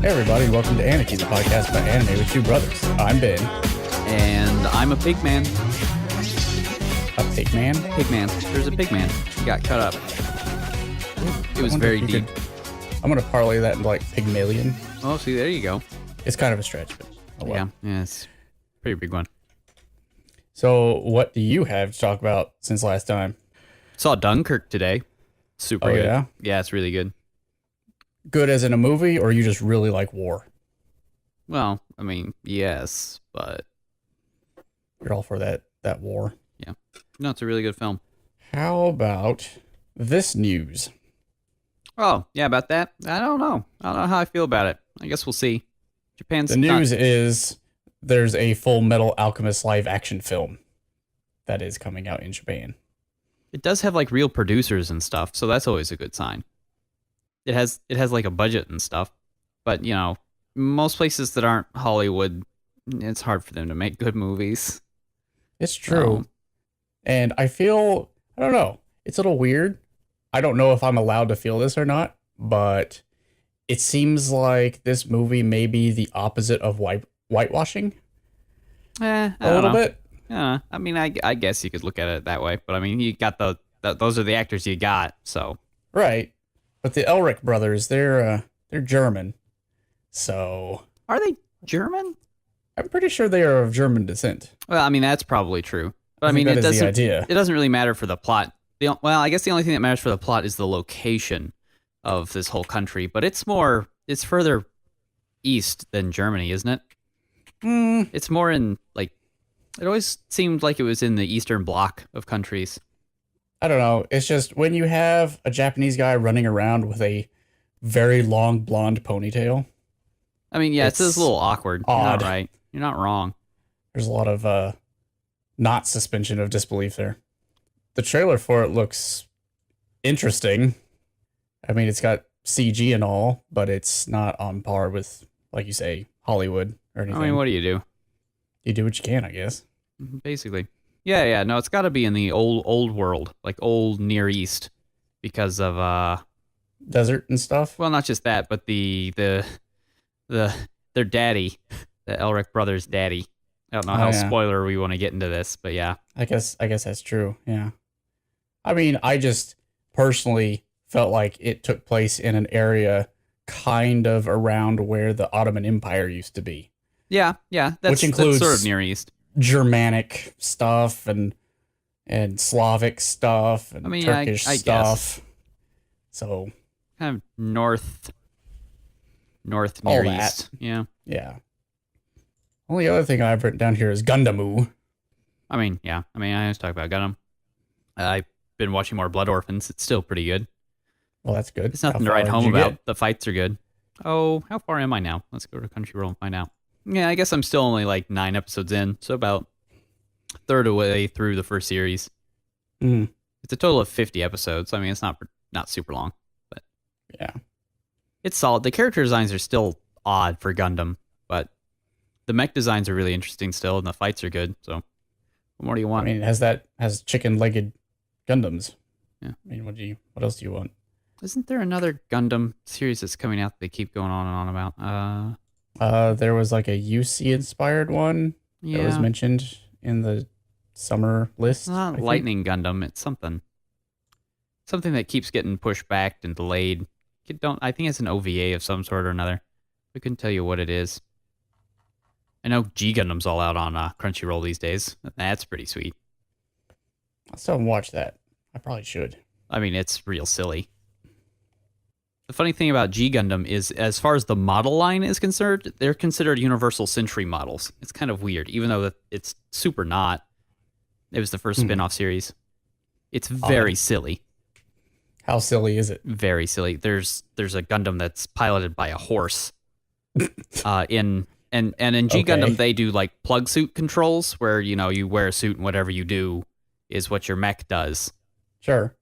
Hey everybody, welcome to Aniki, the podcast about anime with two brothers. I'm Ben. And I'm a pig man. A pig man? Pig man. There's a pig man. He got cut up. It was very deep. I'm going to parlay that into like Pygmalion. Oh, see, there you go. It's kind of a stretch, but oh well. Yeah, it's a pretty big one. So what do you have to talk about since last time? Saw Dunkirk today. Super good. Yeah? Yeah, it's really good. Good as in a movie, or you just really like war? Well, I mean, yes, but... You're all for that war. Yeah. No, it's a really good film. How about this news? Oh, yeah, about that? I don't know. I don't know how I feel about it. I guess we'll see. Japan's The news is there's a full Metal Alchemist live action film that is coming out in Japan. It does have like real producers and stuff, so that's always a good sign. It has like a budget and stuff, but you know, most places that aren't Hollywood, it's hard for them to make good movies. It's true. And I don't know, it's a little weird. I don't know if I'm allowed to feel this or not, but it seems like this movie may be the opposite of whitewashing. A little bit. Yeah, I mean, I guess you could look at it that way, but I mean, you got those are the actors you got, so. Right. But the Elric brothers, they're German. So. Are they German? I'm pretty sure they are of German descent. Well, I mean, that's probably true. But I mean, it doesn't really matter for the plot. I guess the only thing that matters for the plot is the location of this whole country, but it's further east than Germany, isn't it? It's more in, like, it always seemed like it was in the Eastern Bloc of countries. I don't know. It's just when you have a Japanese guy running around with a very long blonde ponytail. I mean, yeah, it's a little awkward. Odd. You're not right. You're not wrong. There's a lot of not suspension of disbelief there. The trailer for it looks interesting. I mean, it's got CG and all, but it's not on par with, like you say, Hollywood or anything. I mean, what do you do? You do what you can, I guess. Basically. Yeah. No, it's got to be in the old world, like old Near East, because of desert and stuff. Well, not just that, but their daddy, the Elric brothers' daddy. I don't know how spoiler we want to get into this, but yeah. I guess that's true. Yeah. I mean, I just personally felt like it took place in an area kind of around where the Ottoman Empire used to be. Yeah. Which includes that's sort of Near East. Germanic stuff and Slavic stuff and Turkish stuff. Guess. So kind of north Near East. Yeah. Yeah. Only other thing I've written down here is Gundam. I mean, yeah. I mean, I always talk about Gundam. I've been watching more Blood Orphans. It's still pretty good. Well, that's good. It's nothing to write home about. The fights are good. Oh, how far am I now? Let's go to Crunchyroll and find out. Yeah, I guess I'm still only like 9 episodes in, so about a third of the way through the first series. It's a total of 50 episodes. I mean, it's not super long, but yeah, it's solid. The character designs are still odd for Gundam, but the mech designs are really interesting still, and the fights are good. So, what more do you want? I mean, it has chicken-legged Gundams. Yeah. I mean, what else do you want? Isn't there another Gundam series that's coming out that they keep going on and on about? There was like a UC inspired one that was mentioned in the summer list. It's not Lightning Gundam. It's something that keeps getting pushed back and delayed. I think it's an OVA of some sort or another. I couldn't tell you what it is. I know G Gundam's all out on Crunchyroll these days. That's pretty sweet. I still haven't watched that. I probably should. I mean, it's real silly. The funny thing about G Gundam is, as far as the model line is concerned, they're considered Universal Century models. It's kind of weird, even though it's super not. It was the first spin-off series. It's very silly. How silly is it? Very silly. There's a Gundam that's piloted by a horse. In G Gundam, they do like plug suit controls, where you wear a suit and whatever you do is what your mech does. Sure.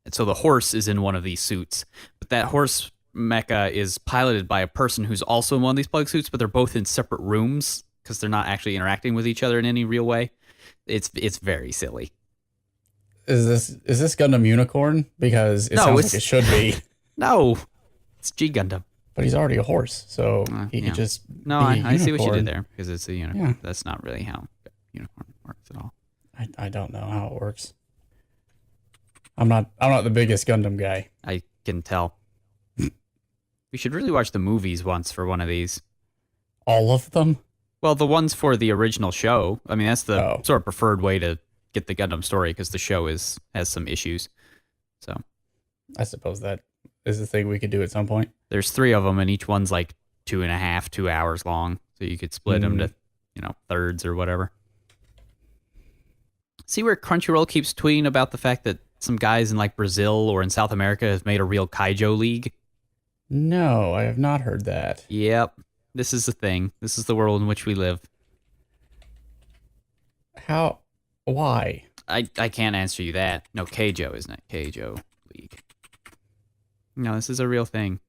And so the horse is in one of these suits, but that horse mecha is piloted by a person who's also in one of these plug suits, but they're both in separate rooms because they're not actually interacting with each other in any real way. It's very silly. Is this Gundam Unicorn? Because it sounds like it should be. No, it's G Gundam. But he's already a horse, so he Yeah. could just No, be a I see what you unicorn. did there because it's a unicorn. Yeah. That's not really how unicorn works at all. I don't know how it works. I'm not the biggest Gundam guy. I can tell. We should really watch the movies once for one of these. All of them? Well, the ones for the original show. I mean, that's the Oh. sort of preferred way to get the Gundam story because the show has some issues. So I suppose that is the thing we could do at some point. there's 3 of them, and each one's like 2 hours long. So you could split them to, thirds or whatever. See where Crunchyroll keeps tweeting about the fact that some guys in like Brazil or in South America have made a real Keijo league? No, I have not heard that. Yep. This is the thing. This is the world in which we live. How? Why? I can't answer you that. No, Keijo, isn't it? Keijo League. No, this is a real thing.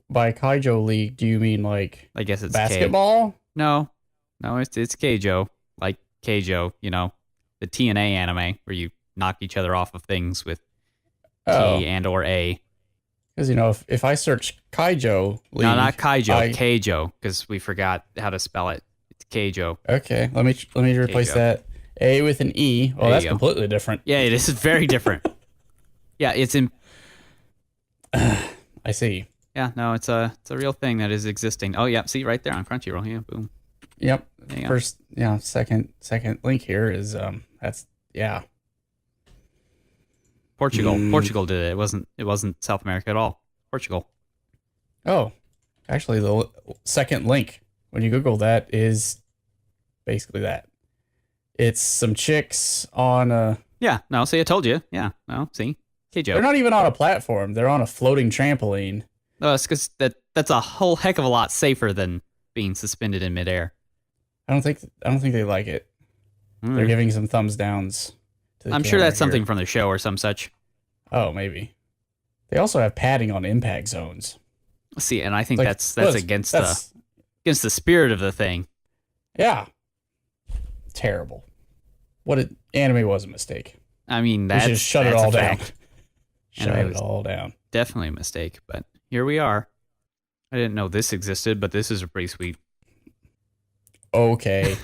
By Keijo League, do you mean like I guess it's basketball? No, it's Keijo. Like Keijo, the TNA anime where you knock each other off of things with Oh, T and or A. because if I search Keijo League, No, not Keijo, Keijo, because we forgot how to spell it. It's Keijo. Okay, let me replace Keijo. that. A with an E. Well, There that's you go. completely different. Yeah, it is very different. Yeah, it's in. I see. Yeah, no, it's a real thing that is existing. Oh, yeah, see right there on Crunchyroll. Yeah, boom. Yep. There you go. First, second link here is that's yeah. Portugal. Portugal did it. It wasn't South America at all. Portugal. Oh, actually, the second link when you Google that is basically that. It's some chicks on a. Yeah, no, see, I told you. Yeah, no, see, Keijo. They're not even on a platform. They're on a floating trampoline. No, it's because that's a whole heck of a lot safer than being suspended in midair. I don't think they like it. They're giving some thumbs downs. To the I'm sure camera that's something here. from the show or some such. Oh, maybe. They also have padding on impact zones. See, and I think Like, that's well, against that's- the spirit of the thing. Yeah. Terrible. Anime was a mistake. I mean, We that's should just shut it that's a all down. fact. Shut Anime it was all down. definitely a mistake, but here we are. I didn't know this existed, but this is pretty sweet. Okay.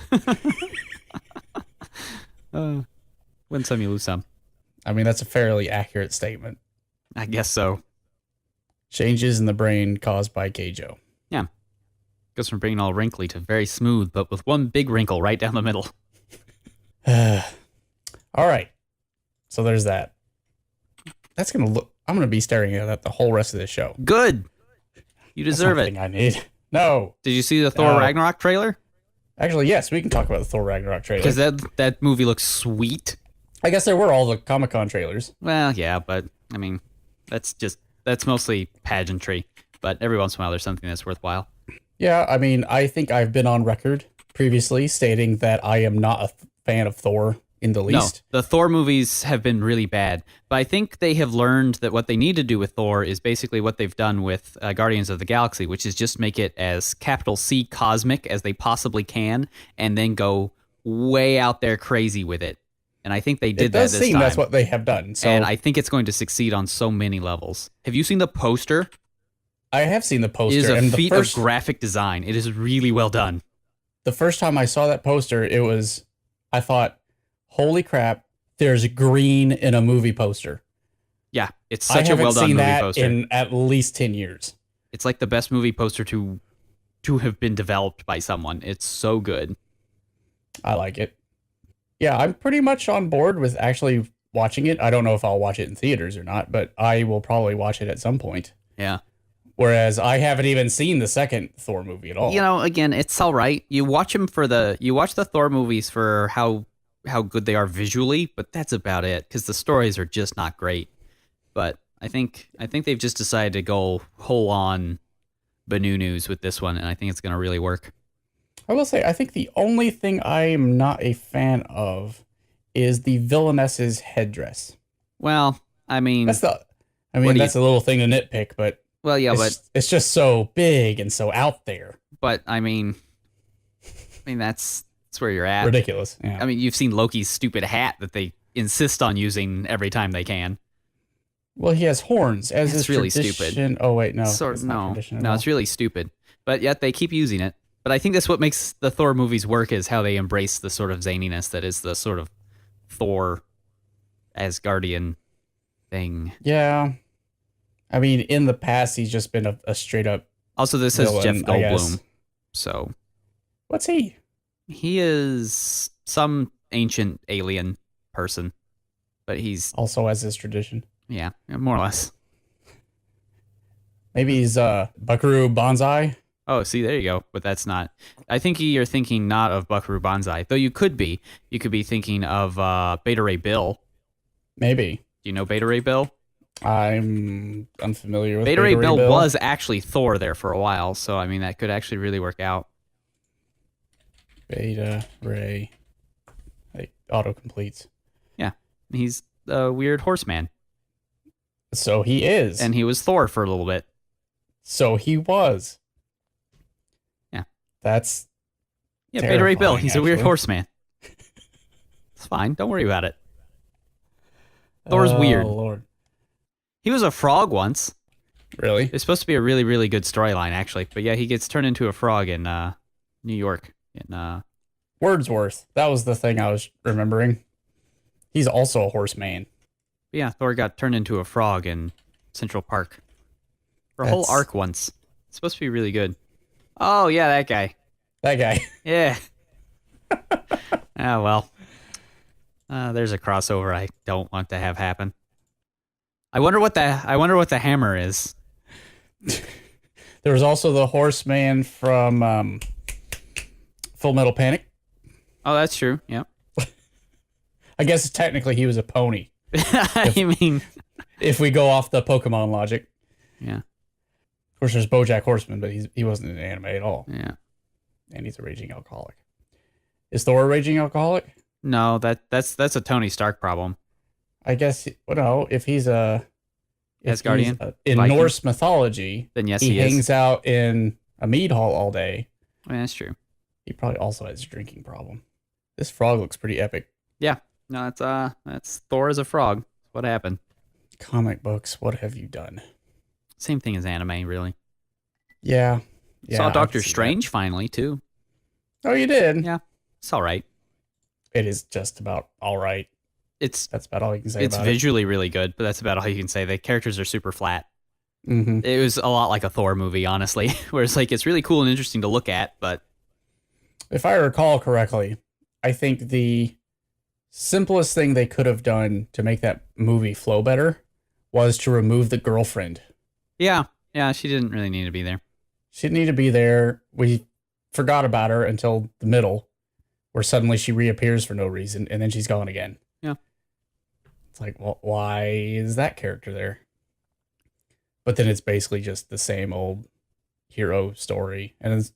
Win some, you lose some. I mean, that's a fairly accurate statement. I guess so. Changes in the brain caused by Keijo. Goes from being all wrinkly to very smooth, but with one big wrinkle right down the middle. All right. So there's that. That's going to look. I'm going to be staring at that the whole rest of this show. Good. You That's deserve not it. the thing I need. No. Did you see the Thor No. Ragnarok trailer? Actually, yes, we can talk about the Thor Ragnarok trailer. Because that movie looks sweet. I guess there were all the Comic-Con trailers. Well, yeah, but I mean, that's mostly pageantry. But every once in a while, there's something that's worthwhile. Yeah, I mean, I think I've been on record previously stating that I am not a fan of Thor in the least. No, the Thor movies have been really bad, but I think they have learned that what they need to do with Thor is basically what they've done with Guardians of the Galaxy, which is just make it as capital C cosmic as they possibly can, and then go way out there crazy with it. And I think they did It does that this seem time. that's what they have done. So And I think it's going to succeed on so many levels. Have you seen the poster? I have seen the It poster. is a and feat of graphic design. It is really well done. the first time I saw that poster, I thought, holy crap, there's green in a movie poster. Yeah, it's I such a haven't well done seen movie that poster. in at least 10 years. It's like the best movie poster to have been developed by someone. It's so good. I like it. Yeah, I'm pretty much on board with actually watching it. I don't know if I'll watch it in theaters or not, but I will probably watch it at some point. Yeah. Whereas I haven't even seen the second Thor movie at all. You know, again, it's all right. You watch the Thor movies for how good they are visually, but that's about it because the stories are just not great. But I think they've just decided to go whole on Banoo-Noos with this one, and I think it's going to really work. I will say, I think the only thing I am not a fan of is the villainess's headdress. Well, I mean, That's a little thing to nitpick, but well, yeah, it's just so big and so out there. but I mean, that's where you're at. Ridiculous. Yeah. I mean, you've seen Loki's stupid hat that they insist on using every time they can. Well, he has horns, as It's is really tradition. stupid. Oh wait, no, Sort it's not no, tradition at no, all. it's really stupid. But yet they keep using it. But I think that's what makes the Thor movies work is how they embrace the sort of zaniness that is the sort of Thor Asgardian thing. Yeah, I mean, in the past, he's just been a straight up Also, this is villain, Jeff I guess. Goldblum. So What's he? he is some ancient alien person. But he's, Also, as is tradition. yeah, more or less. Maybe he's Buckaroo Banzai. Oh, see, there you go. But that's not. I think you're thinking not of Buckaroo Banzai, though you could be. You could be thinking of Beta Ray Bill. Maybe. Do you know Beta Ray Bill? I'm unfamiliar with Beta Ray Bill was actually Thor there for a while, so I mean that could actually really work out. Beta Ray. Like auto completes. Yeah, he's a weird horseman, So he is. and he was Thor for a little bit. So he was. Yeah. That's Yeah, Beta Ray Bill. terrifying, He's a weird actually. horseman. It's fine. Don't worry about it. Thor's weird. Oh Lord. He was a frog once. Really? It's supposed to be a really, really good storyline, actually. But yeah, he gets turned into a frog in New York. Wordsworth. That was the thing I was remembering. He's also a horseman. Yeah, Thor got turned into a frog in Central Park for a whole That's- arc once. It's supposed to be really good. Oh yeah, that guy. That guy. Yeah. Ah well. There's a crossover I don't want to have happen. I wonder what the hammer is. There was also the horseman from Full Metal Panic. Oh, that's true. Yeah. I guess technically he was a pony, I mean, if we go off the Pokemon logic. yeah, Of course, there's BoJack Horseman, but he wasn't in anime at all, yeah. and he's a raging alcoholic. Is Thor a raging alcoholic? No, that's a Tony Stark problem. I guess. Well, no. If he's a Asgardian? in Viking? Norse mythology, Then yes, he he is. hangs out in a mead hall all day. I mean, that's true. He probably also has a drinking problem. This frog looks pretty epic. Yeah. No, that's Thor as a frog. What happened? Comic books, what have you done? Same thing as anime, really. Yeah. Saw I Doctor can see Strange finally too. that. Oh, you did? Yeah. It's all right. It is just about all right. It's That's about all you can say about visually really good, but that's about all you can say. The characters are super flat. it. Mm-hmm. It was a lot like a Thor movie, honestly, where it's like it's really cool and interesting to look at, but If I recall correctly, I think the simplest thing they could have done to make that movie flow better was to remove the girlfriend. yeah, she didn't really need to be there. She didn't need to be there. We forgot about her until the middle, where suddenly she reappears for no reason, and then she's gone again. Yeah. It's like, well, why is that character there? But then it's basically just the same old hero story, and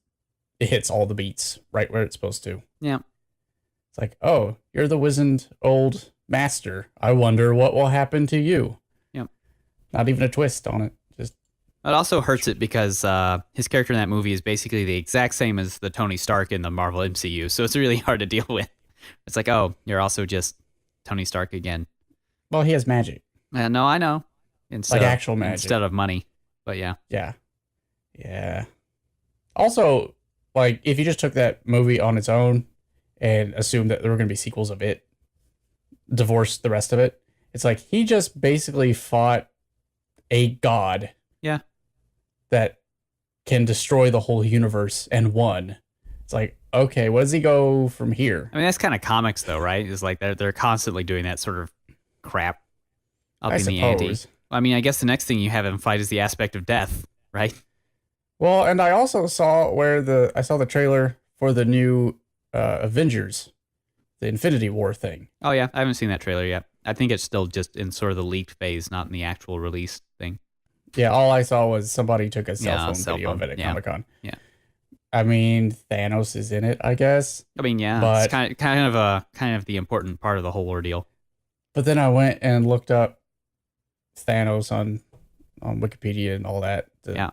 it hits all the beats right where it's supposed to. Yeah. It's like, oh, you're the wizened old master. I wonder what will happen to you. Yep. Not even a twist on it. Just It also hurts it because his character in that movie is basically the exact same as the Tony Stark in the Marvel MCU, so it's really hard to deal with. It's like, oh, you're also just Tony Stark again. well, he has magic, No, I know. like actual magic. Instead of money. But yeah. Yeah. Also, like if you just took that movie on its own and assumed that there were going to be sequels of it, divorce the rest of it, it's like he just basically fought a god. Yeah. That can destroy the whole universe and won. It's like, okay, where does he go from here? I mean, that's kind of comics, though, right? It's like they're constantly doing that sort of crap up I in the ante. suppose. I mean, I guess the next thing you have him fight is the aspect of death, right? Well, and I also saw I saw the trailer for the new Avengers, the Infinity War thing. Oh, yeah. I haven't seen that trailer yet. I think it's still just in sort of the leaked phase, not in the actual release thing. Yeah, all I saw was somebody took a Yeah, cell phone cell video phone. of it at Yeah. Comic-Con. Yeah. I mean, Thanos is in it, I guess. I mean, yeah, But- it's kind of the important part of the whole ordeal. But then I went and looked up Thanos on Wikipedia and all that to Yeah.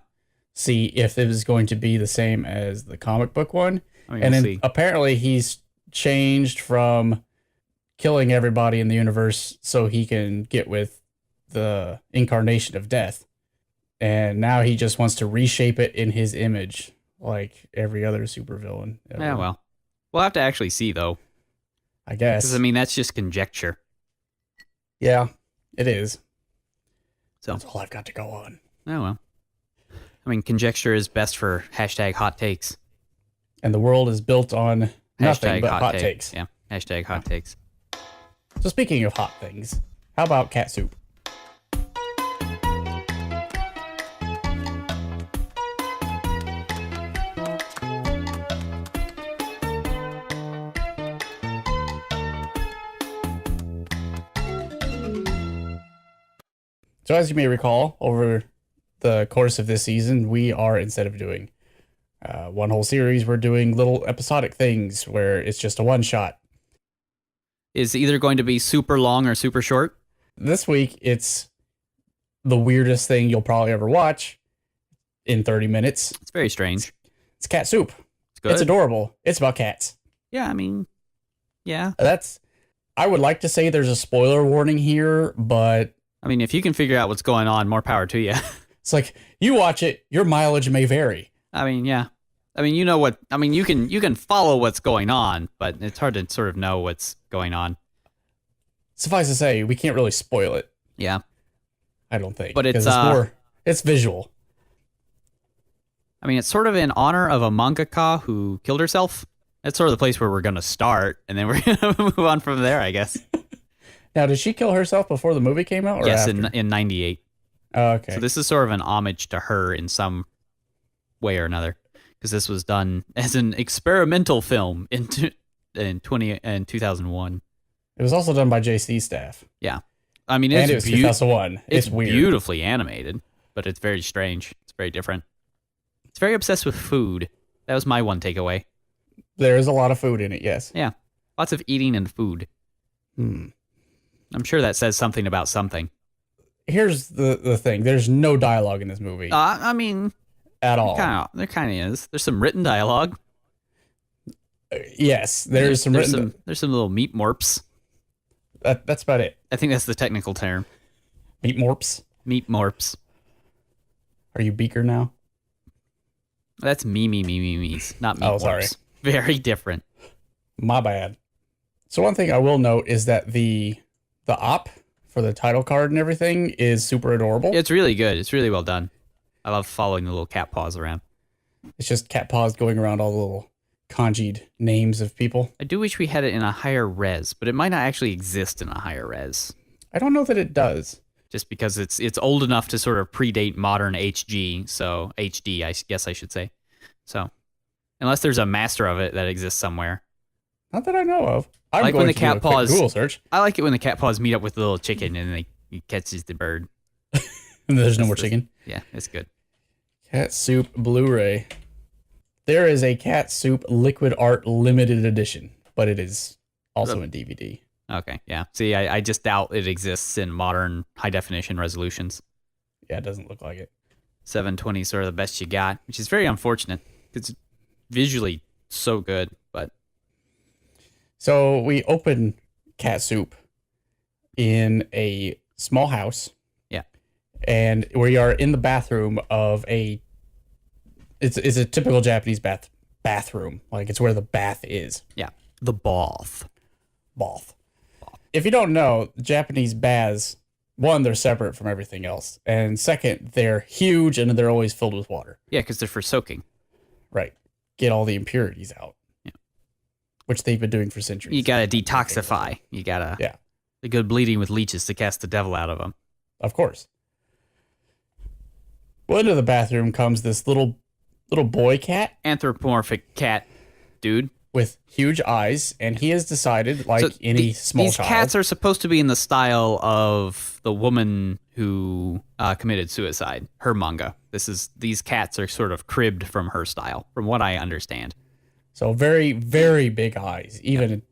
see if it was going to be the same as the comic book one. I mean, And we'll then see. apparently he's changed from killing everybody in the universe so he can get with the incarnation of death. And now he just wants to reshape it in his image, like every other supervillain ever. Yeah, well. We'll have to actually see, though. I guess. Because, I mean, that's just conjecture. Yeah, it is. So that's all I've got to go on. Oh, well. I mean, conjecture is best for hashtag hot takes. And the world is built on nothing but hot takes. Yeah, hashtag hot takes. So speaking of hot things, how about cat soup? So as you may recall, over the course of this season, we are, instead of doing one whole series, we're doing little episodic things where it's just a one-shot. Is either going to be super long or super short? This week, it's the weirdest thing you'll probably ever watch in 30 minutes. It's very strange. It's cat soup. It's good. It's adorable. It's about cats. Yeah, I mean, yeah. I would like to say there's a spoiler warning here, but... I mean, if you can figure out what's going on, more power to you. It's like, you watch it, your mileage may vary. I mean, yeah. I mean, you know what, I mean, you can follow what's going on, but it's hard to sort of know what's going on. Suffice to say, we can't really spoil it. Yeah. I don't think. But it's it's visual. I mean, it's sort of in honor of a mangaka who killed herself. That's sort of the place where we're going to start, and then we're going to move on from there, I guess. Now, did she kill herself before the movie came out? Or yes, after? in 98. Oh, okay. So this is sort of an homage to her in some way or another, because this was done as an experimental film in 2001. It was also done by JC staff. Yeah. I mean, it was 2001. It's weird. Beautifully animated, but it's very strange. It's very different. It's very obsessed with food. That was my one takeaway. There is a lot of food in it, yes. Yeah. Lots of eating and food. I'm sure that says something about something. Here's the thing. There's no dialogue in this movie. I mean... At all. There kind of is. There's some written dialogue. Yes, there's some written... There's some little meat morps. That's about it. I think that's the technical term. Meat morps? Meat morps. Are you Beaker now? That's me's, not meat morps. Sorry. Very different. My bad. So one thing I will note is that the op for the title card and everything is super adorable. It's really good. It's really well done. I love following the little cat paws around. It's just cat paws going around all the little kanji'd names of people. I do wish we had it in a higher res, but it might not actually exist in a higher res. I don't know that it does. Just because it's old enough to sort of predate modern HG, so HD, I guess I should say. So, unless there's a master of it that exists somewhere. Not that I know of. I'm like going when the to cat do a quick paws. Google search. I like it when the cat paws meet up with the little chicken and he catches the bird. And there's no more chicken. Yeah, it's good. Cat Soup Blu-ray. There is a Cat Soup Liquid Art limited edition, but it is also in DVD. Okay, yeah. See, I just doubt it exists in modern high definition resolutions. Yeah, it doesn't look like it. 720 is sort of the best you got, which is very unfortunate. It's visually so good, but... So we open Cat Soup in a small house. Yeah. And we are in the bathroom of it's a typical Japanese bathroom. Like, it's where the bath is. Yeah. The bath. If you don't know, Japanese baths, one, they're separate from everything else. And second, they're huge and they're always filled with water. Yeah, because they're for soaking. Right. Get all the impurities out. Yeah. Which they've been doing for centuries. You gotta detoxify. You gotta... Yeah. The good bleeding with leeches to cast the devil out of them. Of course. Well, into the bathroom comes this little boy cat. Anthropomorphic cat dude. With huge eyes, and he has decided, like any small these child... These cats are supposed to be in the style of the woman who committed suicide, her manga. These cats are sort of cribbed from her style, from what I understand. So very, very big eyes, even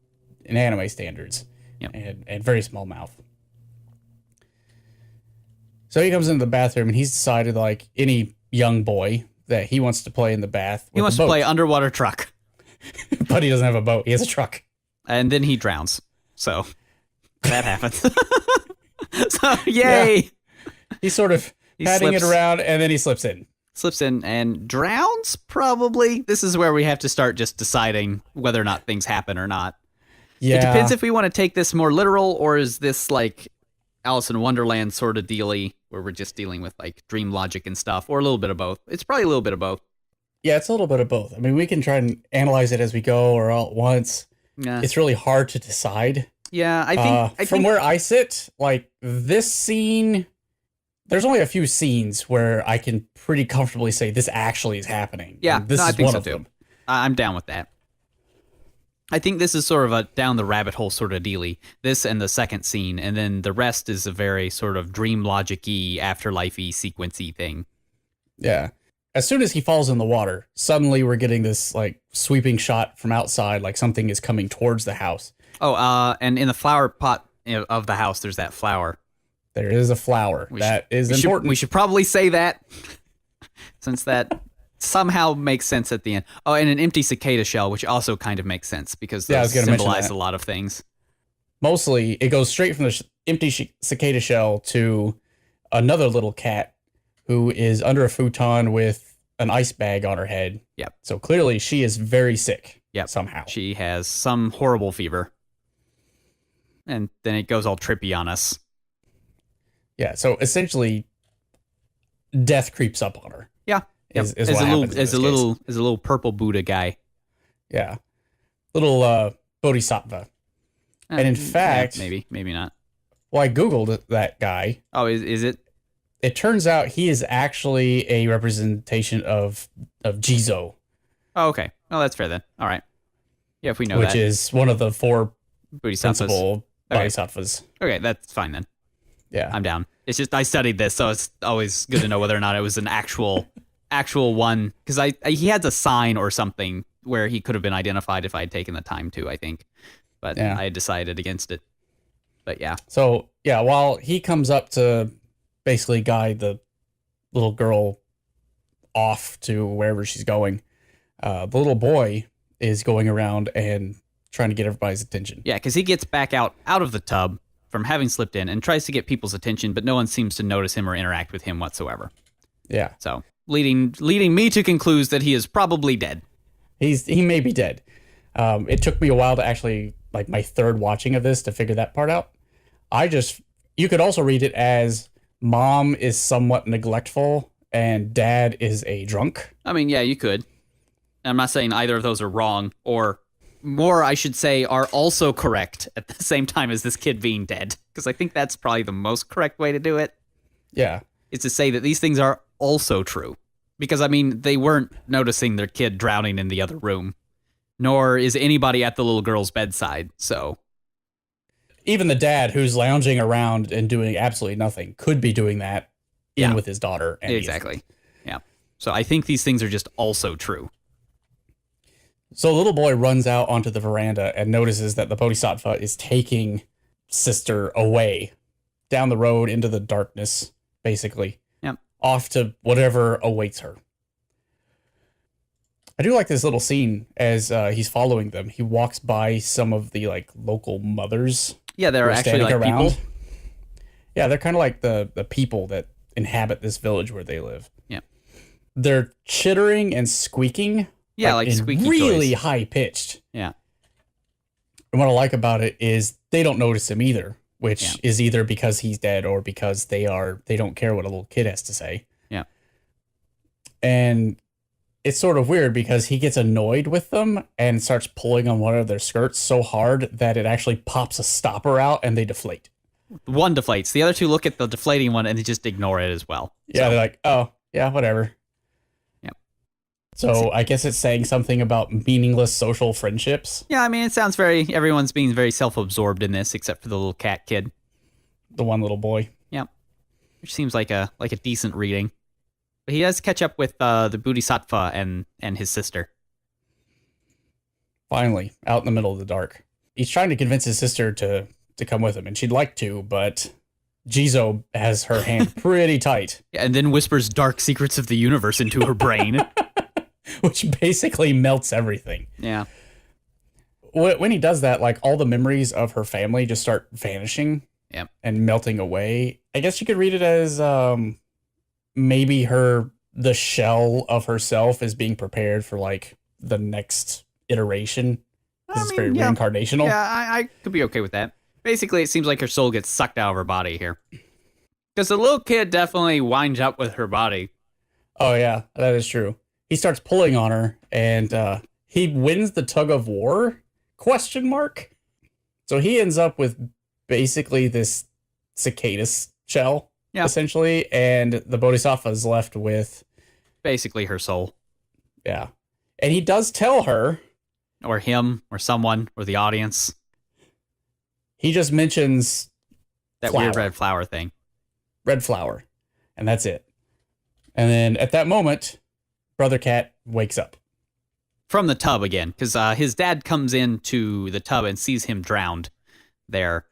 in anime standards, Yep. and very small mouth. So he comes into the bathroom, and he's decided, like any young boy, that he wants to play in the bath with He wants to play underwater truck. But he doesn't have a boat. He has a truck. And then he drowns. So that happens. So, yay! Yeah. He's sort of patting it around, and then he slips in. Slips in and drowns, probably. This is where we have to start just deciding whether or not things happen or not. Yeah. It depends if we want to take this more literal, or is this like Alice in Wonderland sort of dealy, where we're just dealing with like dream logic and stuff, or a little bit of both. It's probably a little bit of both. Yeah, it's a little bit of both. I mean, we can try and analyze it as we go or all at once. Yeah. It's really hard to decide. Yeah, I think from where I sit, like this scene, there's only a few scenes where I can pretty comfortably say this actually is happening. Yeah, and this I is think one so of too. them. I'm down with that. I think this is sort of a down the rabbit hole sort of dealy. This and the second scene, and then the rest is a very sort of dream logic-y, afterlife-y, sequence-y thing. Yeah. As soon as he falls in the water, suddenly we're getting this like sweeping shot from outside, like something is coming towards the house. Oh, and in the flower pot of the house, there's that flower. There is a flower. That is important. We should probably say that, since that somehow makes sense at the end. Oh, and an empty cicada shell, which also kind of makes sense because those symbolize a lot of things. Mostly, it goes straight from the empty cicada shell to another little cat who is under a futon with an ice bag on her head. Yep. So clearly she is very sick. Yep. Somehow. She has some horrible fever. And then it goes all trippy on us. Yeah, so essentially death creeps up on her. Yeah. Is as what happens as a little purple Buddha guy. Yeah. Little bodhisattva. And in fact, maybe not. Well, I Googled that guy. Oh, is it? It turns out he is actually a representation of Jizou. Oh, okay. Well, that's fair then. All right. Yeah, if we know which that. is one of the four Bodhisattvas. principal bodhisattvas. Okay, that's fine then. Yeah. I'm down. It's just I studied this, so it's always good to know whether or not it was an actual one, because he had a sign or something where he could have been identified if I had taken the time to, I think. But I had decided against it. But yeah. So, yeah, while he comes up to basically guide the little girl off to wherever she's going, the little boy is going around and trying to get everybody's attention. Yeah, because he gets back out of the tub from having slipped in and tries to get people's attention, but no one seems to notice him or interact with him whatsoever. Yeah. So, leading me to conclude that he is probably dead. He may be dead. It took me a while to actually, like my third watching of this, to figure that part out. You could also read it as mom is somewhat neglectful and dad is a drunk. I mean, yeah, you could. I'm not saying either of those are wrong, or more, I should say, are also correct at the same time as this kid being dead. Because I think that's probably the most correct way to do it. Yeah. Is to say that these things are also true. Because, I mean, they weren't noticing their kid drowning in the other room. Nor is anybody at the little girl's bedside, so... Even the dad, who's lounging around and doing absolutely nothing, could be doing that with his daughter. And exactly. Yeah. So I think these things are just also true. So the little boy runs out onto the veranda and notices that the bodhisattva is taking sister away down the road into the darkness, basically. Yep. Off to whatever awaits her. I do like this little scene as he's following them. He walks by some of the like local mothers. Yeah, they're actually like people. Yeah, they're kind of like the people that inhabit this village where they live. Yeah. They're chittering and squeaking. Yeah, like squeaky really toys. high pitched. Yeah. And what I like about it is they don't notice him either, which is either because he's dead or because they don't care what a little kid has to say. Yeah. And it's sort of weird because he gets annoyed with them and starts pulling on one of their skirts so hard that it actually pops a stopper out and they deflate. One deflates. The other two look at the deflating one and they just ignore it as well. Yeah, they're like, oh, yeah, whatever. Yeah. So I guess it's saying something about meaningless social friendships. Yeah, I mean, it sounds everyone's being very self-absorbed in this except for the little cat kid. The one little boy. Yeah. Which seems like a decent reading. But he does catch up with the Bodhisattva and his sister. Finally, out in the middle of the dark. He's trying to convince his sister to come with him, and she'd like to, but Jizou has her hand pretty tight. Yeah, and then whispers dark secrets of the universe into her brain. Which basically melts everything. Yeah. When he does that, like all the memories of her family just start vanishing. Yep. and melting away. I guess you could read it as maybe the shell of herself is being prepared for like the next iteration. Because it's very reincarnational. Yeah, I could be okay with that. Basically, it seems like her soul gets sucked out of her body here. Because the little kid definitely winds up with her body. Oh, yeah, that is true. He starts pulling on her, and he wins the tug of war? Question mark? So he ends up with basically this cicada shell, essentially, and the Bodhisattva is left with... basically her soul. Yeah. And he does tell her... or him, or someone, or the audience. He just mentions... that flower. weird red flower thing. Red flower. And that's it. And then at that moment, Brother Cat wakes up. From the tub again, because his dad comes into the tub and sees him drowned there.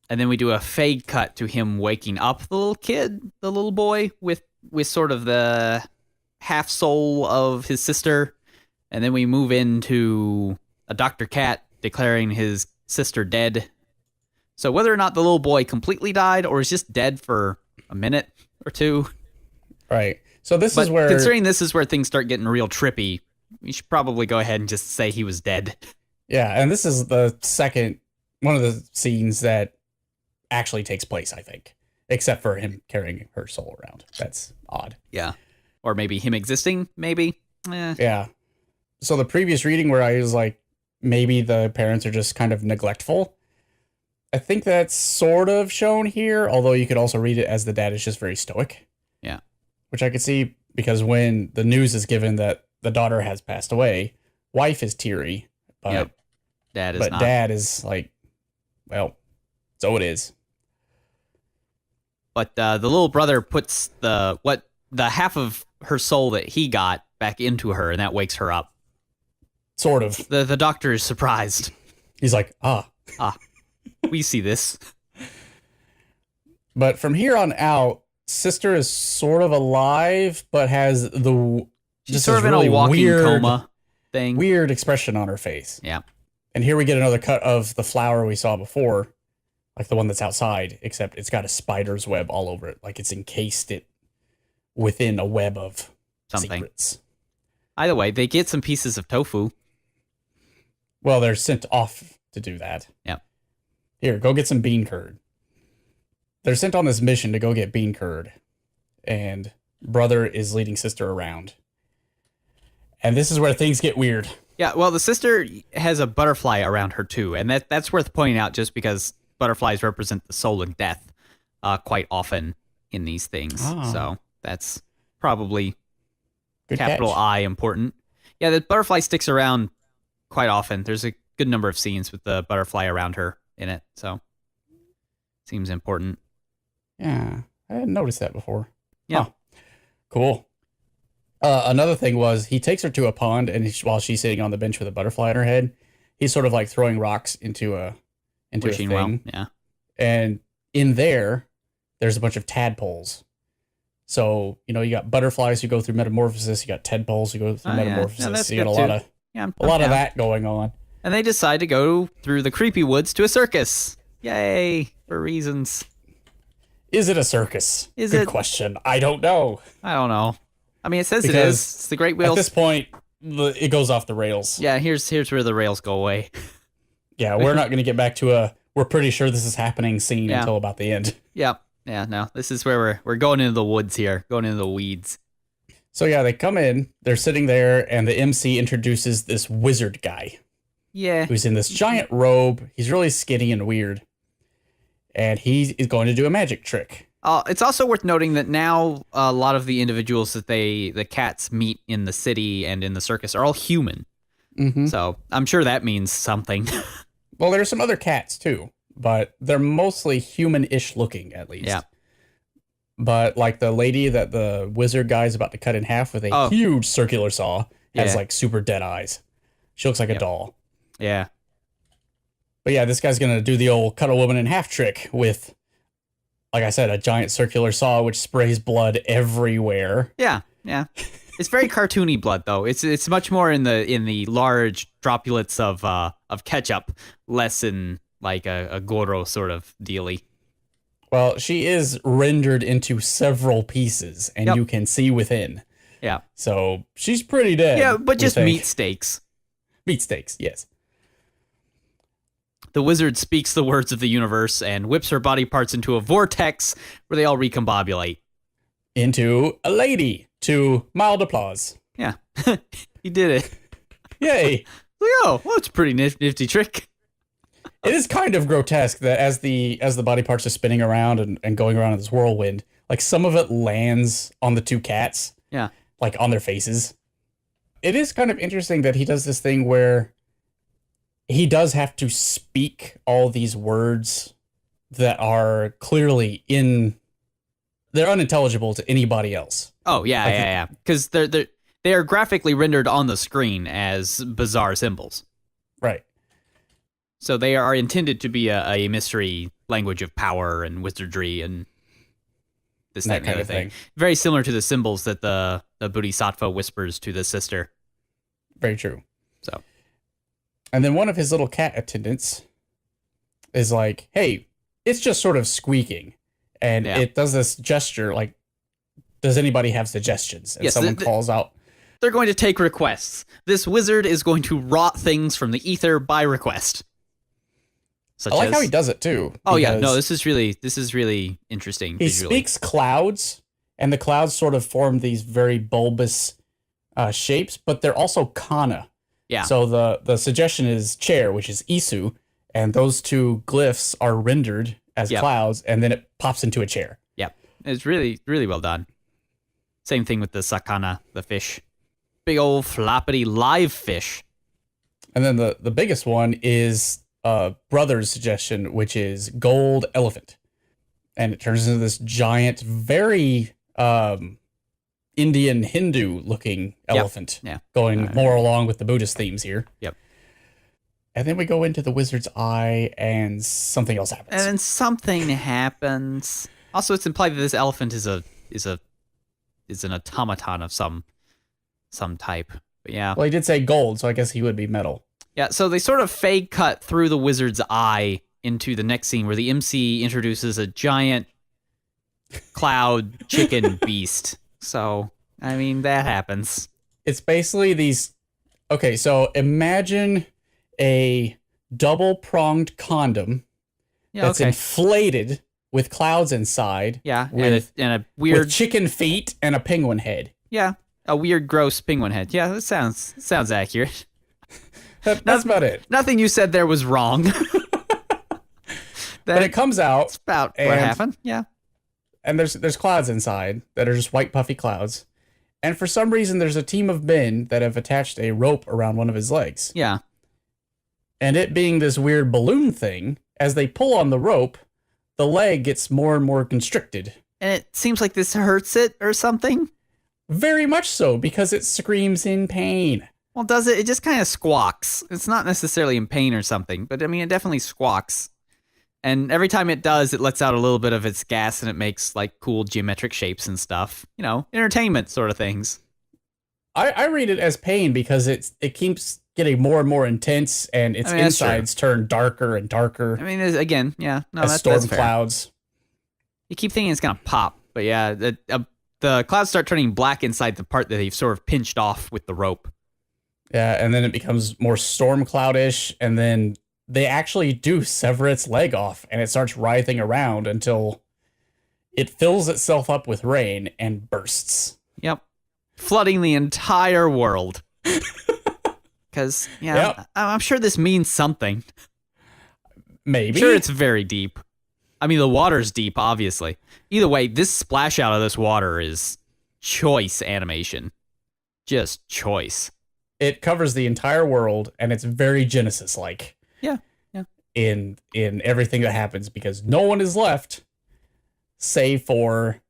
And then we do a fade cut to him waking up the little kid, the little boy, with sort of the half soul of his sister. And then we move into a Dr. Cat declaring his sister dead. So whether or not the little boy completely died or is just dead for a minute or two. Right. So considering this is where things start getting real trippy, we should probably go ahead and just say he was dead. Yeah, and this is one of the scenes that actually takes place, I think. Except for him carrying her soul around. That's odd. Yeah. Or maybe him existing, maybe. Yeah. So the previous reading where I was like, maybe the parents are just kind of neglectful. I think that's sort of shown here, although you could also read it as the dad is just very stoic. Yeah. Which I could see because when the news is given that the daughter has passed away, wife is teary, but dad is like, well, so it is. But the little brother puts the half of her soul that he got back into her, and that wakes her up. Sort of. The doctor is surprised. He's like, we see this. But from here on out, sister is sort of alive, but has she's sort of in a walking coma thing. Weird expression on her face. Yeah. And here we get another cut of the flower we saw before, like the one that's outside, except it's got a spider's web all over it, like it's encased it within a web of something. Secrets. Either way, they get some pieces of tofu. Well, they're sent off to do that. Yep. Here, go get some bean curd. They're sent on this mission to go get bean curd, and brother is leading sister around. And this is where things get weird. Yeah, well, the sister has a butterfly around her too, and that's worth pointing out just because butterflies represent the soul and death quite often in these things. Oh. So that's probably good capital catch. I important. Yeah, the butterfly sticks around quite often. There's a good number of scenes with the butterfly around her in it, so seems important. Yeah, I hadn't noticed that before. Yeah. Huh. Cool. Another thing was he takes her to a pond, and while she's sitting on the bench with a butterfly on her head, he's sort of like throwing rocks into a thing. Well, yeah. And in there's a bunch of tadpoles. So, you got butterflies who go through metamorphosis, you got tadpoles who go through metamorphosis. Yeah, so you got a lot of that going on. And they decide to go through the creepy woods to a circus. Yay, for reasons. Is it a circus? Good question. I don't know. I don't know. I mean, it says it is. It's the Great Wheels. At this point, it goes off the rails. Yeah, here's where the rails go away. Yeah, we're not going to get back to we're pretty sure this is happening scene until about the end. Yep. Yeah, no. This is where we're going into the woods here, going into the weeds. So yeah, they come in, they're sitting there, and the MC introduces this wizard guy. Yeah. Who's in this giant robe. He's really skinny and weird. And he is going to do a magic trick. It's also worth noting that now a lot of the individuals that the cats meet in the city and in the circus are all human. Mm-hmm. So I'm sure that means something. Well, there's some other cats too, but they're mostly human-ish looking, at least. Yeah. But like the lady that the wizard guy is about to cut in half with a huge circular saw has like super dead eyes. She looks like a doll. Yeah. But yeah, this guy's going to do the old cut a woman in half trick with, like I said, a giant circular saw which sprays blood everywhere. Yeah, yeah. It's very cartoony blood though. It's much more in the large droplets of ketchup, less in like a Goro sort of dealy. Well, she is rendered into several pieces, and Yep. you can see within. Yeah. So she's pretty dead. Yeah, but we just think. meat steaks. Meat steaks, yes. The wizard speaks the words of the universe and whips her body parts into a vortex where they all recombobulate. Into a lady, to mild applause. Yeah, he did it. Yay. Like, oh, well, it's a pretty nifty trick. It is kind of grotesque that as the body parts are spinning around and going around in this whirlwind, like some of it lands on the two cats. Yeah. Like on their faces. It is kind of interesting that he does this thing where he does have to speak all these words that are clearly they're unintelligible to anybody else. Oh, yeah. Because they are graphically rendered on the screen as bizarre symbols. Right. So they are intended to be a mystery language of power and wizardry and this, that, and the other thing. Very similar to the symbols that the Bodhisattva whispers to the sister. Very true. So, and then one of his little cat attendants is like, hey, it's just sort of squeaking. And it does this gesture like, does anybody have suggestions? And someone calls out. They're going to take requests. This wizard is going to rot things from the ether by request. I like how he does it too. Oh yeah, no, this is really interesting. He visually. speaks clouds, and the clouds sort of form these very bulbous shapes, but they're also kana. Yeah. So the suggestion is chair, which is isu, and those two glyphs are rendered as clouds, and then it pops into a chair. Yep. It's really, really well done. Same thing with the sakana, the fish. Big old floppity live fish. And then the biggest one is brother's suggestion, which is gold elephant. And it turns into this giant, very Indian Hindu looking elephant. Yeah. Going more along with the Buddhist themes here. Yep. And then we go into the wizard's eye and something else happens. And then something happens. Also, it's implied that this elephant is an automaton of some type. But yeah. Well, he did say gold, so I guess he would be metal. Yeah, so they sort of fade cut through the wizard's eye into the next scene where the MC introduces a giant cloud chicken beast. So, I mean, that happens. It's basically these... Okay, so imagine a double-pronged condom that's inflated with clouds inside. Yeah, with, and a weird... With chicken feet and a penguin head. Yeah, a weird, gross penguin head. Yeah, that sounds accurate. That's about it. Nothing you said there was wrong. But it comes out. That's about what happened. Yeah. And there's clouds inside that are just white puffy clouds. And for some reason, there's a team of men that have attached a rope around one of his legs. Yeah. And it being this weird balloon thing, as they pull on the rope, the leg gets more and more constricted. And it seems like this hurts it or something. Very much so, because it screams in pain. Well, does it? It just kind of squawks. It's not necessarily in pain or something, but I mean, it definitely squawks. And every time it does, it lets out a little bit of its gas and it makes like cool geometric shapes and stuff. You know, entertainment sort of things. I read it as pain because it keeps getting more and more intense and its insides turn darker and darker. I mean, again, yeah. No, as storm that's fair. clouds. You keep thinking it's going to pop, but yeah, the clouds start turning black inside the part that they've sort of pinched off with the rope. Yeah, and then it becomes more storm cloudish, and then they actually do sever its leg off, and it starts writhing around until it fills itself up with rain and bursts. Yep. Flooding the entire world. Because, I'm sure this means something. Maybe. I'm sure it's very deep. I mean, the water's deep, obviously. Either way, this splash out of this water is choice animation. Just choice. It covers the entire world, and it's very Genesis-like. Yeah. In everything that happens, because no one is left, save for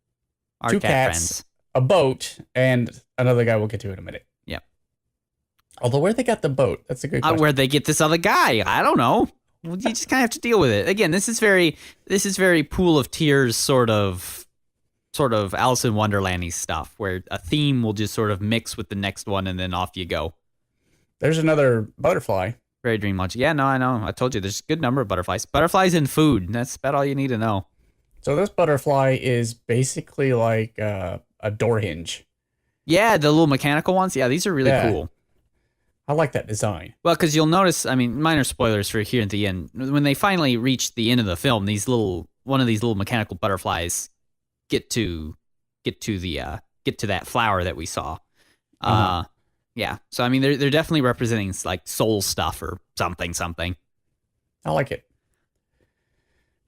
our two cat cats, friends. A boat, and another guy we'll get to in a minute. Yep. Although where they got the boat, that's a good question. Where'd they get this other guy? I don't know. You just kind of have to deal with it. Again, this is very Pool of Tears sort of Alice in Wonderland-y stuff, where a theme will just sort of mix with the next one, and then off you go. There's another butterfly. Very dream launch. Yeah, no, I know. I told you, there's a good number of butterflies. Butterflies and food. That's about all you need to know. So this butterfly is basically like a door hinge. Yeah, the little mechanical ones. Yeah, these are really Yeah. cool. I like that design. Well, because you'll notice, I mean, minor spoilers for here at the end. When they finally reach the end of the film, one of these little mechanical butterflies get to that flower that we saw. Yeah. So I mean, they're definitely representing like soul stuff or something. I like it.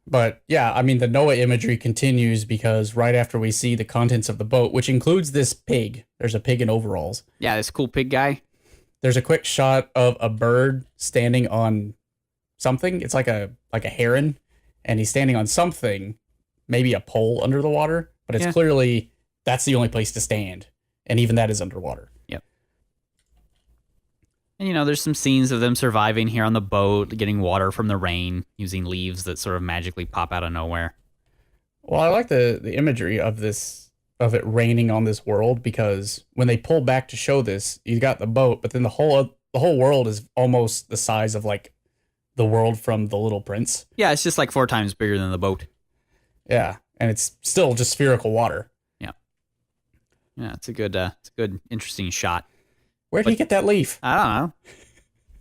But yeah, I mean, the Noah imagery continues because right after we see the contents of the boat, which includes this pig, there's a pig in overalls. Yeah, this cool pig guy. There's a quick shot of a bird standing on something. It's like a heron, and he's standing on something, maybe a pole under the water, but it's clearly that's the only place to stand, and even that is underwater. Yep. And there's some scenes of them surviving here on the boat, getting water from the rain, using leaves that sort of magically pop out of nowhere. Well, I like the imagery of it raining on this world, because when they pull back to show this, you got the boat, but then the whole world is almost the size of like the world from The Little Prince. Yeah, it's just like 4 times bigger than the boat. Yeah, and it's still just spherical water. Yeah, it's a good interesting shot. Where'd he get that leaf? I don't know.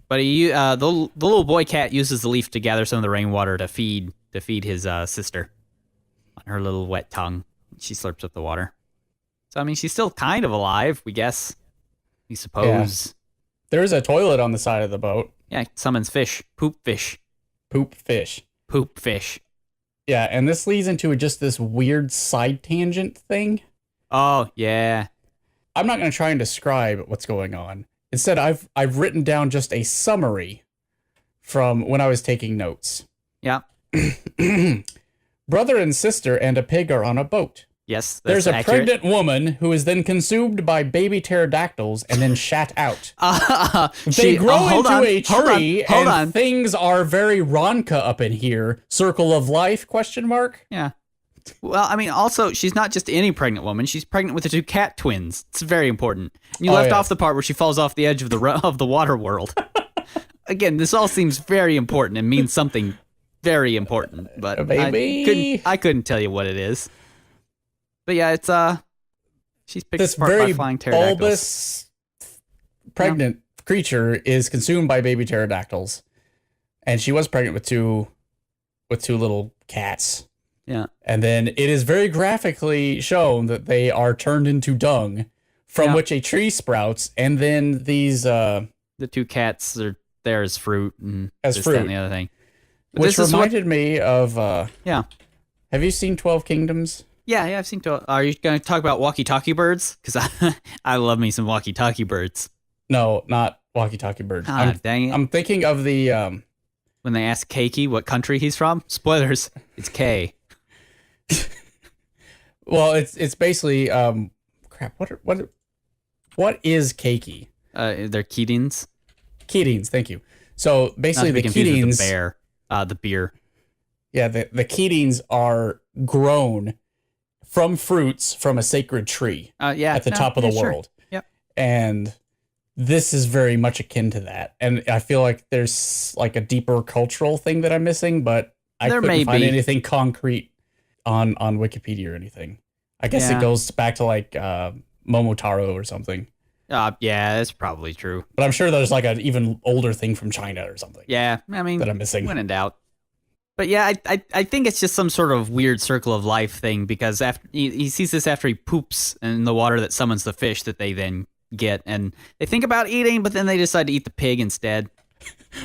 But the little boy cat uses the leaf to gather some of the rainwater to feed his sister on her little wet tongue. She slurps up the water. So I mean, she's still kind of alive, we guess. We suppose. Yeah. There's a toilet on the side of the boat. Yeah, summons fish. Poop fish. Poop fish. Poop fish. Yeah, and this leads into just this weird side tangent thing. Oh, yeah. I'm not going to try and describe what's going on. Instead, I've written down just a summary from when I was taking notes. Yeah. Brother and sister and a pig are on a boat. Yes, that's There's a accurate. pregnant woman who is then consumed by baby pterodactyls and then shat out. They grow into a tree, and things are very Ronka up in here. Circle of life, question mark? Yeah. Well, I mean, also, she's not just any pregnant woman. She's pregnant with the 2 cat twins. It's very important. And you left off the part where she falls off the edge of the water world. Again, this all seems very important and means something very important, but I couldn't tell you what it is. But yeah, it's she's picked this apart very by flying pterodactyls. bulbous pregnant creature is consumed by baby pterodactyls, and she was pregnant with two little cats. Yeah. And then it is very graphically shown that they are turned into dung, from which a tree sprouts, and then these the 2 cats are there as fruit and as this, fruit, that, and the other thing. But which reminded me of yeah. Have you seen 12 Kingdoms? Yeah, I've seen. Are you going to talk about walkie-talkie birds? Because I love me some walkie-talkie birds. No, not walkie-talkie birds. Dang it! I'm thinking of the when they ask Keiki what country he's from. Spoilers. It's K. Well, it's basically crap. What is keiki? They're Keatings. Keatings, thank you. So basically, the Keatings, the beer. Yeah, the Keatings are grown from fruits from a sacred tree. At the top of the world. Sure. Yep. And this is very much akin to that. And I feel like there's like a deeper cultural thing that I'm missing, but I couldn't find anything concrete on Wikipedia or anything. I guess it goes back to like Momotaro or something. Yeah, that's probably true. But I'm sure there's like an even older thing from China or something. Yeah, I mean, that I'm missing. When in doubt. But yeah, I think it's just some sort of weird circle of life thing, because after he sees this after he poops in the water that summons the fish that they then get, and they think about eating, but then they decide to eat the pig instead.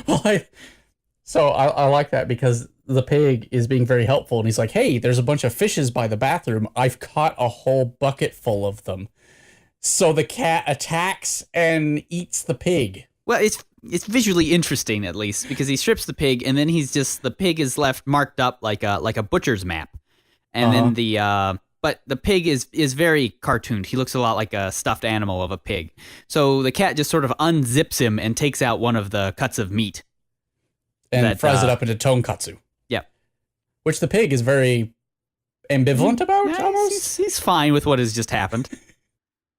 Well, I like that, because the pig is being very helpful, and he's like, hey, there's a bunch of fishes by the bathroom. I've caught a whole bucket full of them. So the cat attacks and eats the pig. Well, it's visually interesting, at least, because he strips the pig, and then the pig is left marked up like a butcher's map. And then but the pig is very cartooned. He looks a lot like a stuffed animal of a pig. So the cat just sort of unzips him and takes out one of the cuts of meat. And fries it up into tonkatsu. Yeah. Which the pig is very ambivalent about, almost. He's fine with what has just happened.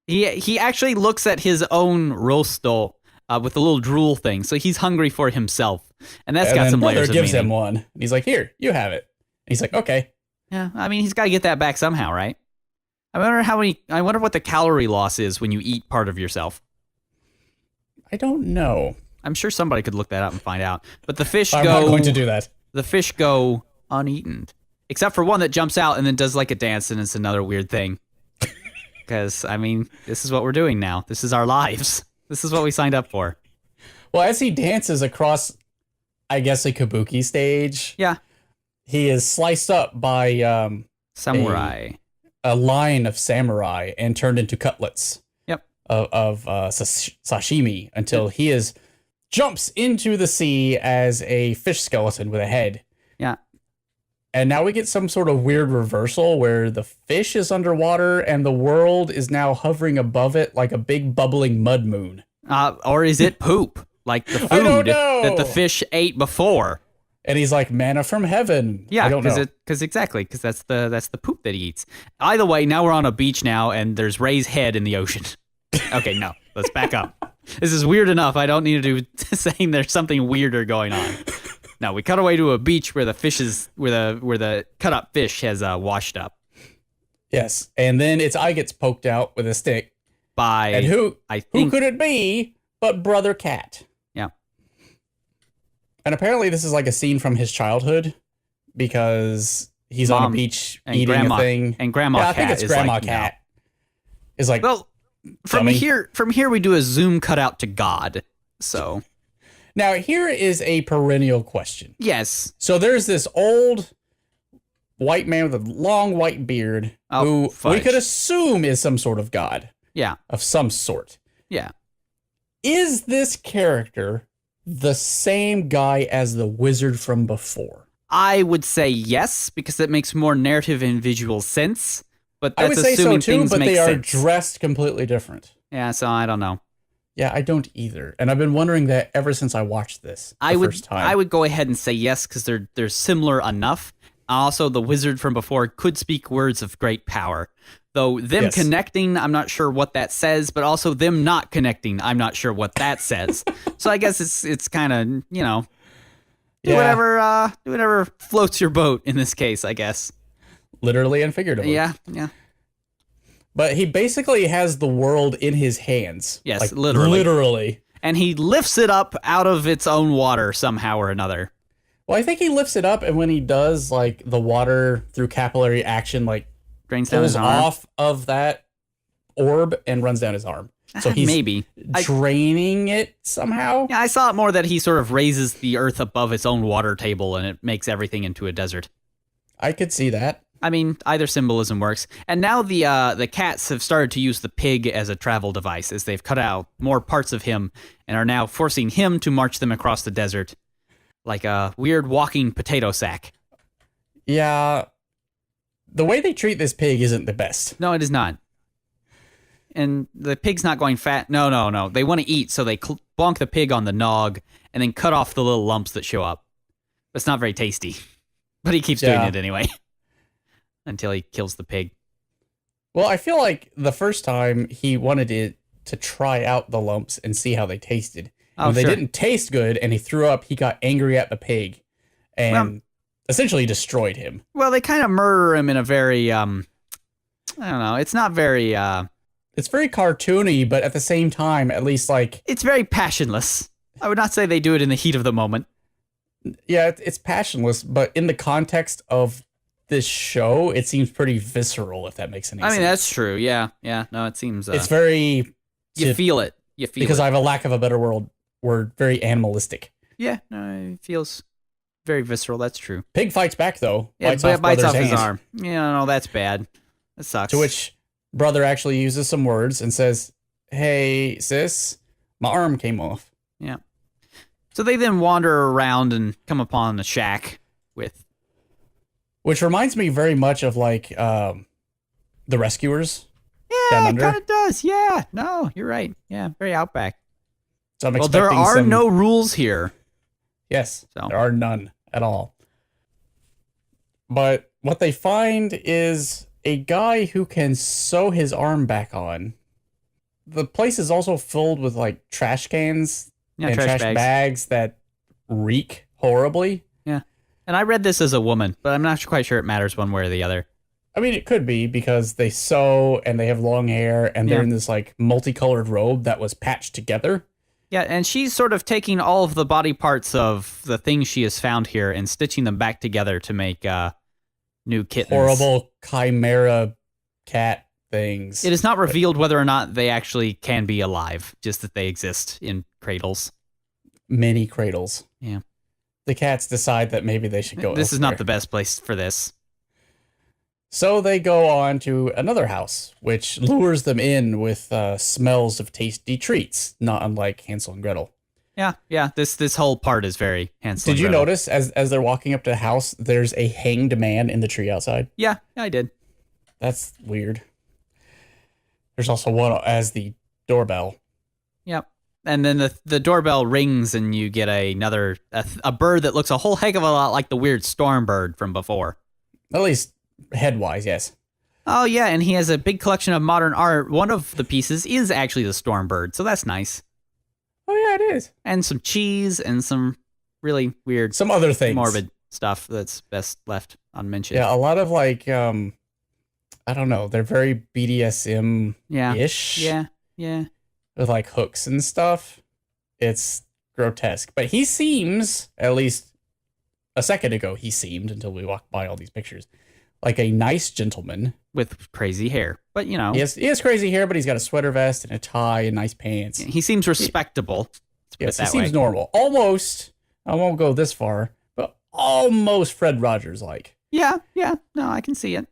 He actually looks at his own rosto with a little drool thing, so he's hungry for himself. And that's got some layers of meaning. Gives him one. And he's like, here, you have it. And he's like, okay. Yeah, I mean, he's got to get that back somehow, right? I wonder what the calorie loss is when you eat part of yourself. I don't know. I'm sure somebody could look that up and find out. But the fish I'm not going to do that. The fish go uneaten. Except for one that jumps out and then does like a dance, and it's another weird thing. Because, I mean, this is what we're doing now. This is our lives. This is what we signed up for. Well, as he dances across, I guess, a kabuki stage, Yeah. he is sliced up by Samurai. a line of samurai and turned into cutlets. Yep. Of sashimi until he jumps into the sea as a fish skeleton with a head. Yeah. And now we get some sort of weird reversal where the fish is underwater and the world is now hovering above it like a big bubbling mud moon. Or is it poop? Like the I don't food know. that the fish ate before. And he's like, manna from heaven. Yeah, I don't know. because that's the poop that he eats. Either way, now we're on a beach now, and there's Ray's head in the ocean. Okay, no, let's back up. This is weird enough. I don't need to do saying there's something weirder going on. No, we cut away to a beach where the cut up fish has washed up. Yes, and then its eye gets poked out with a stick. And who could it be but Brother Cat? Yeah. And apparently this is like a scene from his childhood because he's on a beach eating a thing. And Grandma Cat. I think it's Grandma like, Cat. Is like, well, from here we do a zoom cutout to God. So now here is a perennial question. Yes. So there's this old white man with a long white beard who we could assume is some sort of god. Yeah. Of some sort. Yeah. Is this character the same guy as the wizard from before? I would say yes, because it makes more narrative and visual sense. But that's I would say assuming so too, things but make they are sense. dressed completely different. Yeah, so I don't know. Yeah, I don't either. And I've been wondering that ever since I watched this first time. I would go ahead and say yes, because they're similar enough. Also, the wizard from before could speak words of great power. Though them connecting, I'm not sure what that says, but also them not connecting, I'm not sure what that says. So I guess it's kind of, do whatever floats your boat in this case, I guess. Literally and figuratively. Yeah. But he basically has the world in his hands. Yes, like, literally. And he lifts it up out of its own water somehow or another. Well, I think he lifts it up, and when he does, like, the water through capillary action, like, drains down his arm off of that orb and runs down his arm. So he's draining it somehow. Yeah, I saw it more that he sort of raises the earth above its own water table, and it makes everything into a desert. I could see that. I mean, either symbolism works. And now the cats have started to use the pig as a travel device, as they've cut out more parts of him and are now forcing him to march them across the desert like a weird walking potato sack. Yeah. The way they treat this pig isn't the best. No, it is not. And the pig's not going fat. No. They want to eat, so they bonk the pig on the nog and then cut off the little lumps that show up. It's not very tasty. But he keeps doing it anyway. Until he kills the pig. Well, I feel like the first time he wanted it to try out the lumps and see how they tasted. When they didn't taste good and he threw up, he got angry at the pig and essentially destroyed him. Well, they kind of murder him in a very, I don't know, it's not very... It's very cartoony, but at the same time, at least like... It's very passionless. I would not say they do it in the heat of the moment. Yeah, it's passionless, but in the context of this show, it seems pretty visceral, if that makes any sense. I mean, that's true. Yeah. No, it seems... it's very... You feel it. Because I have a lack of a better word, very animalistic. Yeah, no, it feels very visceral. That's true. Pig fights back, though. Yeah, bites off his arm. Yeah, no, that's bad. That sucks. To which brother actually uses some words and says, "Hey, sis, my arm came off." Yeah. So they then wander around and come upon a shack with... Which reminds me very much of, like, The Rescuers. Yeah, it kind of does. Yeah. No, you're right. Yeah, very outback. So I'm expecting there are no rules here. Yes, there are none at all. But what they find is a guy who can sew his arm back on. The place is also filled with, like, trash cans and trash bags that reek horribly. Yeah. And I read this as a woman, but I'm not quite sure it matters one way or the other. I mean, it could be because they sew and they have long hair and they're in this like multicolored robe that was patched together. Yeah, and she's sort of taking all of the body parts of the things she has found here and stitching them back together to make new kittens. Horrible chimera cat things. It is not revealed whether or not they actually can be alive, just that they exist in cradles. Mini cradles. Yeah. The cats decide that maybe they should go This is elsewhere. not the best place for this. So they go on to another house, which lures them in with smells of tasty treats, not unlike Hansel and Gretel. Yeah. This whole part is very Hansel and Did you Gretel. notice as they're walking up to the house, there's a hanged man in the tree outside? Yeah, I did. That's weird. There's also one as the doorbell. Yep. And then the doorbell rings and you get a bird that looks a whole heck of a lot like the weird storm bird from before. At least head-wise, yes. Oh, yeah, and he has a big collection of modern art. One of the pieces is actually the storm bird, so that's nice. Oh, yeah, it is. And some cheese and some really weird, Some other things. morbid stuff that's best left unmentioned. Yeah, a lot of like, I don't know, they're very BDSM-ish. Yeah. With like hooks and stuff. It's grotesque. But he seems, at least a second ago, he seemed, until we walked by all these pictures, like a nice gentleman. With crazy hair. But, you know. He has crazy hair, but he's got a sweater vest and a tie and nice pants. He seems respectable. Yes, he seems normal. Almost, I won't go this far, but almost Fred Rogers like. Yeah. No, I can see it.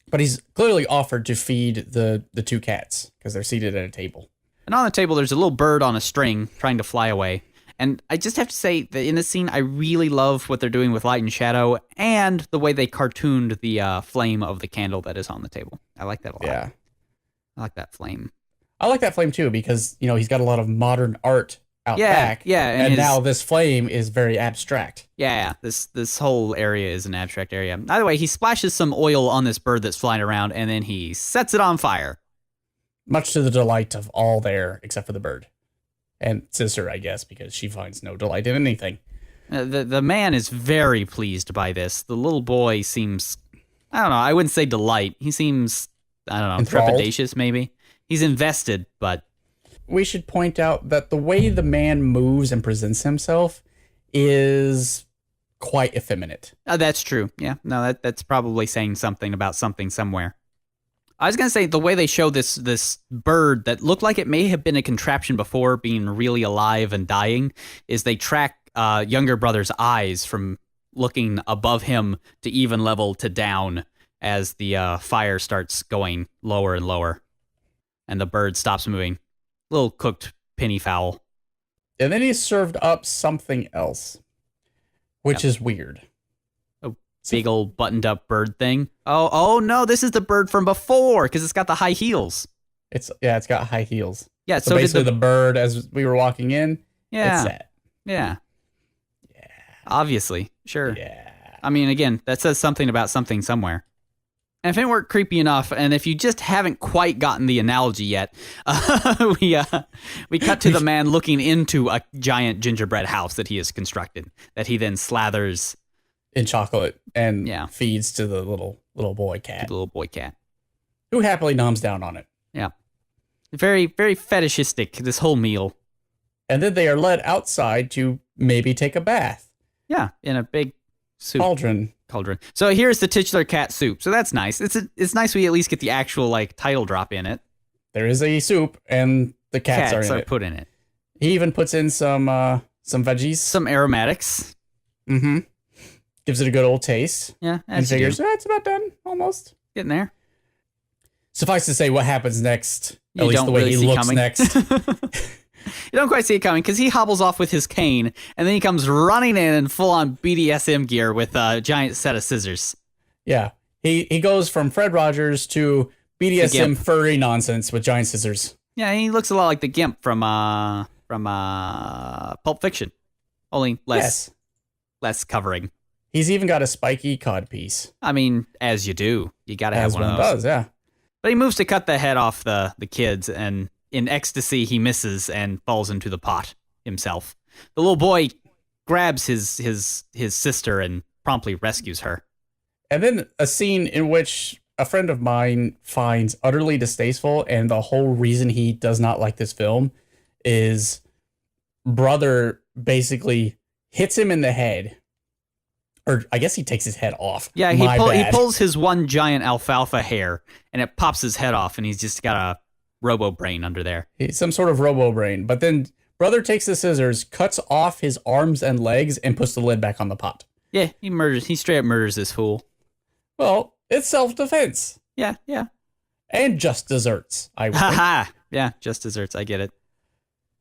But he's clearly offered to feed the two cats because they're seated at a table. And on the table, there's a little bird on a string trying to fly away. And I just have to say that in this scene, I really love what they're doing with light and shadow and the way they cartooned the flame of the candle that is on the table. I like that a lot. Yeah. I like that flame. I like that flame too because, you know, he's got a lot of modern art out back. Yeah. And now this flame is very abstract. Yeah. This whole area is an abstract area. Either way, he splashes some oil on this bird that's flying around and then he sets it on fire. Much to the delight of all there except for the bird. And sister, I guess, because she finds no delight in anything. The man is very pleased by this. The little boy seems, I don't know, I wouldn't say delight. He seems, I don't know, Enthralled? trepidatious maybe. He's invested, but... We should point out that the way the man moves and presents himself is quite effeminate. That's true. Yeah, no, that's probably saying something about something somewhere. I was going to say, the way they show this bird that looked like it may have been a contraption before being really alive and dying is they track younger brother's eyes from looking above him to even level to down as the fire starts going lower and lower. And the bird stops moving. Little cooked penny fowl. And then he served up something else, which is weird. Big old buttoned up bird thing. Oh no, this is the bird from before because it's got the high heels. It's got high heels. Yeah, So so basically did the bird as we were walking in, yeah, it's that. yeah, obviously, sure. Yeah. I mean, again, that says something about something somewhere. And if it weren't creepy enough, and if you just haven't quite gotten the analogy yet, we cut to the man looking into a giant gingerbread house that he has constructed, that he then slathers In chocolate and Yeah. feeds to the little boy to cat, the little boy cat. who happily noms down on it. Yeah. Very, very fetishistic, this whole meal. And then they are led outside to maybe take a bath. Yeah, in a big soup Cauldron. So here's the titular cat soup. So that's nice. It's nice we at least get the actual like title drop in it. There is a soup and the cats are in it. put in it. He even puts in some veggies. Some aromatics. Mm-hmm. Gives it a good old taste. Yeah, And as you figures, do. it's about done, almost. Getting there. Suffice to say, what happens next, You at least don't the way really he see looks coming. next. You don't quite see it coming because he hobbles off with his cane and then he comes running in full-on BDSM gear with a giant set of scissors. Yeah. He goes from Fred Rogers to BDSM Gimp. furry nonsense with giant scissors. Yeah, he looks a lot like the Gimp from Pulp Fiction, only less covering. He's even got a spiky cod piece. I mean, as you do, you gotta have As one of one those. does, yeah. But he moves to cut the head off the kids, and in ecstasy, he misses and falls into the pot himself. The little boy grabs his sister and promptly rescues her. And then a scene in which a friend of mine finds utterly distasteful, and the whole reason he does not like this film is brother basically hits him in the head. Or I guess he takes his head off. Yeah, he pulls his one giant alfalfa hair, and it pops his head off, and he's just got a robo brain under there. He's some sort of robo brain. But then brother takes the scissors, cuts off his arms and legs, and puts the lid back on the pot. Yeah, he straight up murders this fool. Well, it's self-defense. Yeah. And just desserts, I would think. Ha! Yeah, just desserts. I get it.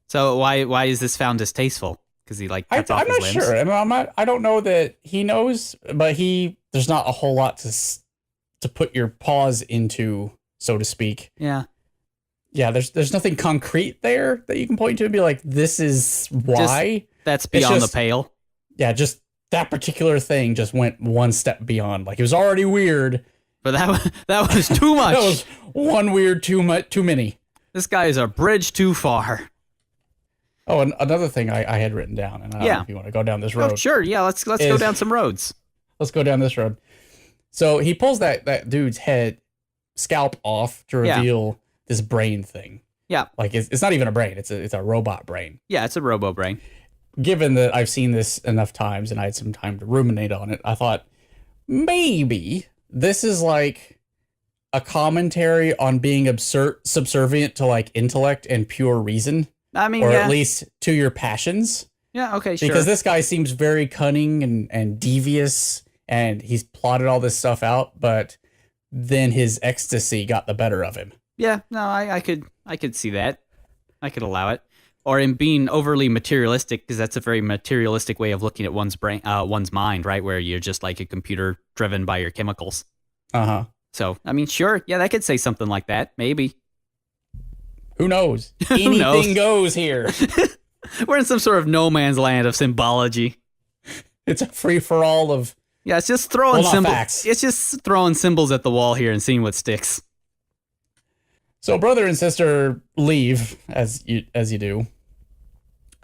So why is this found distasteful? Because he cuts off his limbs? I'm not sure. I don't know that he knows, but there's not a whole lot to put your paws into, so to speak. Yeah. Yeah, there's nothing concrete there that you can point to and be like, this is why. That's beyond the pale. Yeah, just that particular thing just went one step beyond. Like, it was already weird. But that was too much. That was one weird too many. This guy is a bridge too far. Oh, and another thing I had written down, and I don't know if you want to go down this road. Oh, sure, yeah, let's go down some roads. Let's go down this road. So he pulls that dude's scalp off to reveal this brain thing. Yeah. Like, it's not even a brain. It's a robot brain. Yeah, it's a robo brain. Given that I've seen this enough times and I had some time to ruminate on it, I thought maybe this is like a commentary on being subservient to like intellect and pure reason. I mean, or at least to your passions. Yeah, okay, sure. Because this guy seems very cunning and devious, and he's plotted all this stuff out, but then his ecstasy got the better of him. Yeah, no, I could see that. I could allow it. Or in being overly materialistic, because that's a very materialistic way of looking at one's brain, one's mind, right? Where you're just like a computer driven by your chemicals. Uh-huh. So, I mean, sure, yeah, that could say something like that, maybe. Who knows? Anything goes here. We're in some sort of no man's land of symbology. It's a free-for-all of... Yeah, it's just throwing symbols. Facts. It's just throwing symbols at the wall here and seeing what sticks. So brother and sister leave, as you do,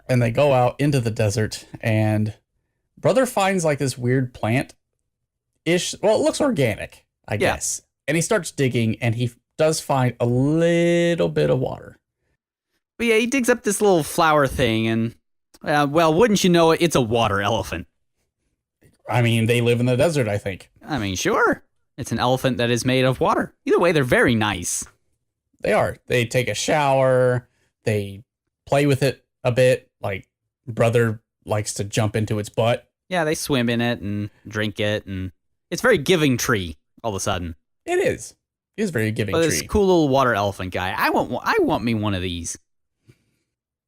and they go out into the desert, and brother finds like this weird plant-ish... Well, it looks organic, I guess. And he starts digging, and he does find a little bit of water. But yeah, he digs up this little flower thing, and, well, wouldn't you know it, it's a water elephant. I mean, they live in the desert, I think. I mean, sure. It's an elephant that is made of water. Either way, they're very nice. They are. They take a shower. They play with it a bit. Like, brother likes to jump into its butt. Yeah, they swim in it and drink it, and it's very giving tree all of a sudden. It is. It is very giving tree. This cool little water elephant guy. I want me one of these.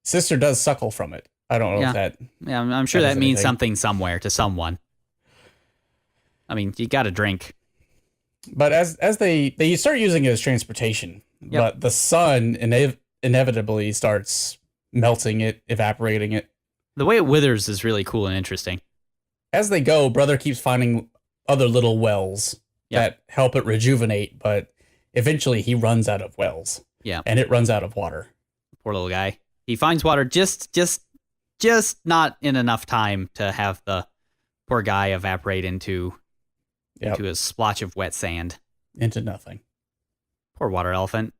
Sister does suckle from it. I don't know if that... Yeah, I'm sure that means something somewhere to someone. I mean, you got to drink. But as they start using it as transportation, but the sun inevitably starts melting it, evaporating it. The way it withers is really cool and interesting. As they go, brother keeps finding other little wells that help it rejuvenate, but eventually he runs out of wells. Yeah. And it runs out of water. Poor little guy. He finds water just not in enough time to have the poor guy evaporate into a splotch of wet sand. Into nothing. Poor water elephant.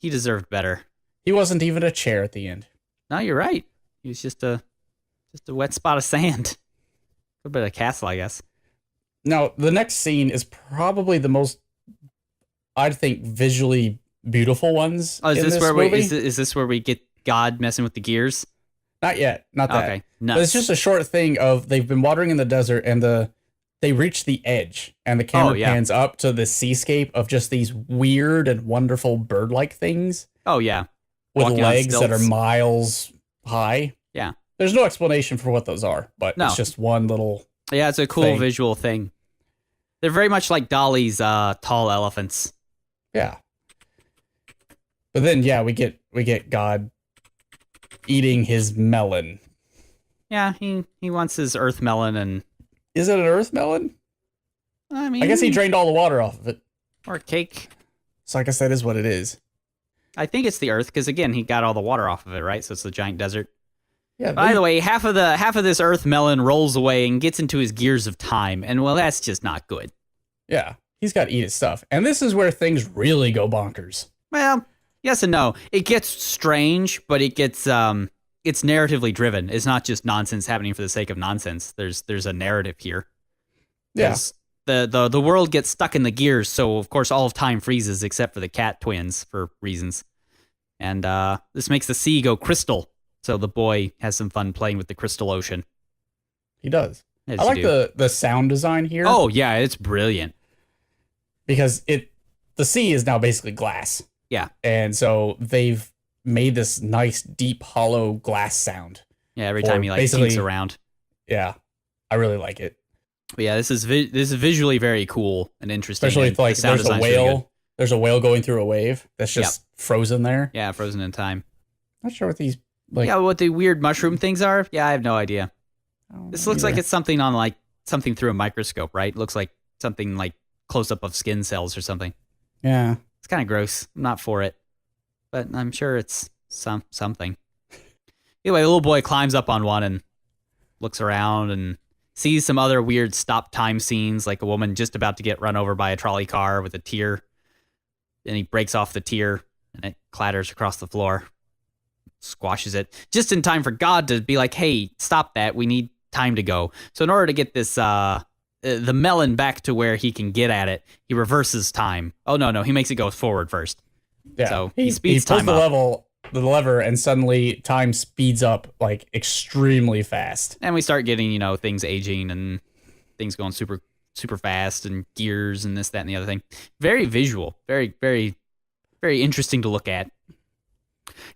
He deserved better. He wasn't even a chair at the end. No, you're right. He was just a wet spot of sand. A bit of a castle, I guess. Now, the next scene is probably the most, I think, visually beautiful ones. Oh, is in this this where movie. Is this where we get God messing with the gears? Not yet. Not that. Okay. But it's just a short thing of they've been watering in the desert, and they reach the edge, and the camera pans up to the seascape of just these weird and wonderful bird-like things. Oh yeah, with legs that are miles high. Yeah. There's no explanation for what those are, but it's just one little. Yeah, it's a cool visual thing. They're very much like Dali's tall elephants. Yeah. But then, we get God eating his melon. Yeah, he wants his earth melon, and is it an earth melon? I mean, I guess he drained all the water off of it. Or cake. So I guess that is what it is. I think it's the earth because again, he got all the water off of it, right? So it's the giant desert. Yeah. By the way, half of this Earth melon rolls away and gets into his gears of time, and well, that's just not good. Yeah. He's got to eat his stuff. And this is where things really go bonkers. Well, yes and no. It gets strange, but it gets it's narratively driven. It's not just nonsense happening for the sake of nonsense. There's a narrative here. Yeah. The world gets stuck in the gears, so of course all of time freezes except for the cat twins for reasons. And this makes the sea go crystal. So the boy has some fun playing with the crystal ocean. He does. As I like you do. the sound design here. Oh yeah, it's brilliant. Because the sea is now basically glass. Yeah. And so they've made this nice, deep, hollow glass sound. Yeah, every time he like peeks around. Yeah. I really like it. But yeah, this is visually very cool and interesting. Especially and if like the sound there's a design's really whale. good. There's a whale going through a wave that's just frozen there. Yeah, frozen in time. Not sure what these like. Yeah, what the weird mushroom things are? Yeah, I have no idea. This looks like either. it's something on like something through a microscope, right? Looks like something like close up of skin cells or something. Yeah. It's kind of gross. I'm not for it, but I'm sure it's something. Anyway, the little boy climbs up on one and looks around and sees some other weird stop time scenes, like a woman just about to get run over by a trolley car with a tear. And he breaks off the tear and it clatters across the floor, squashes it just in time for God to be like, "Hey, stop that. We need time to go." So in order to get this the melon back to where he can get at it, he reverses time. Oh no, he makes it go forward first. Yeah. So he speeds pulls time up. the lever, and suddenly time speeds up like extremely fast. And we start getting, things aging and things going super, super fast and gears and this, that, and the other thing. Very visual. Very, very, very interesting to look at.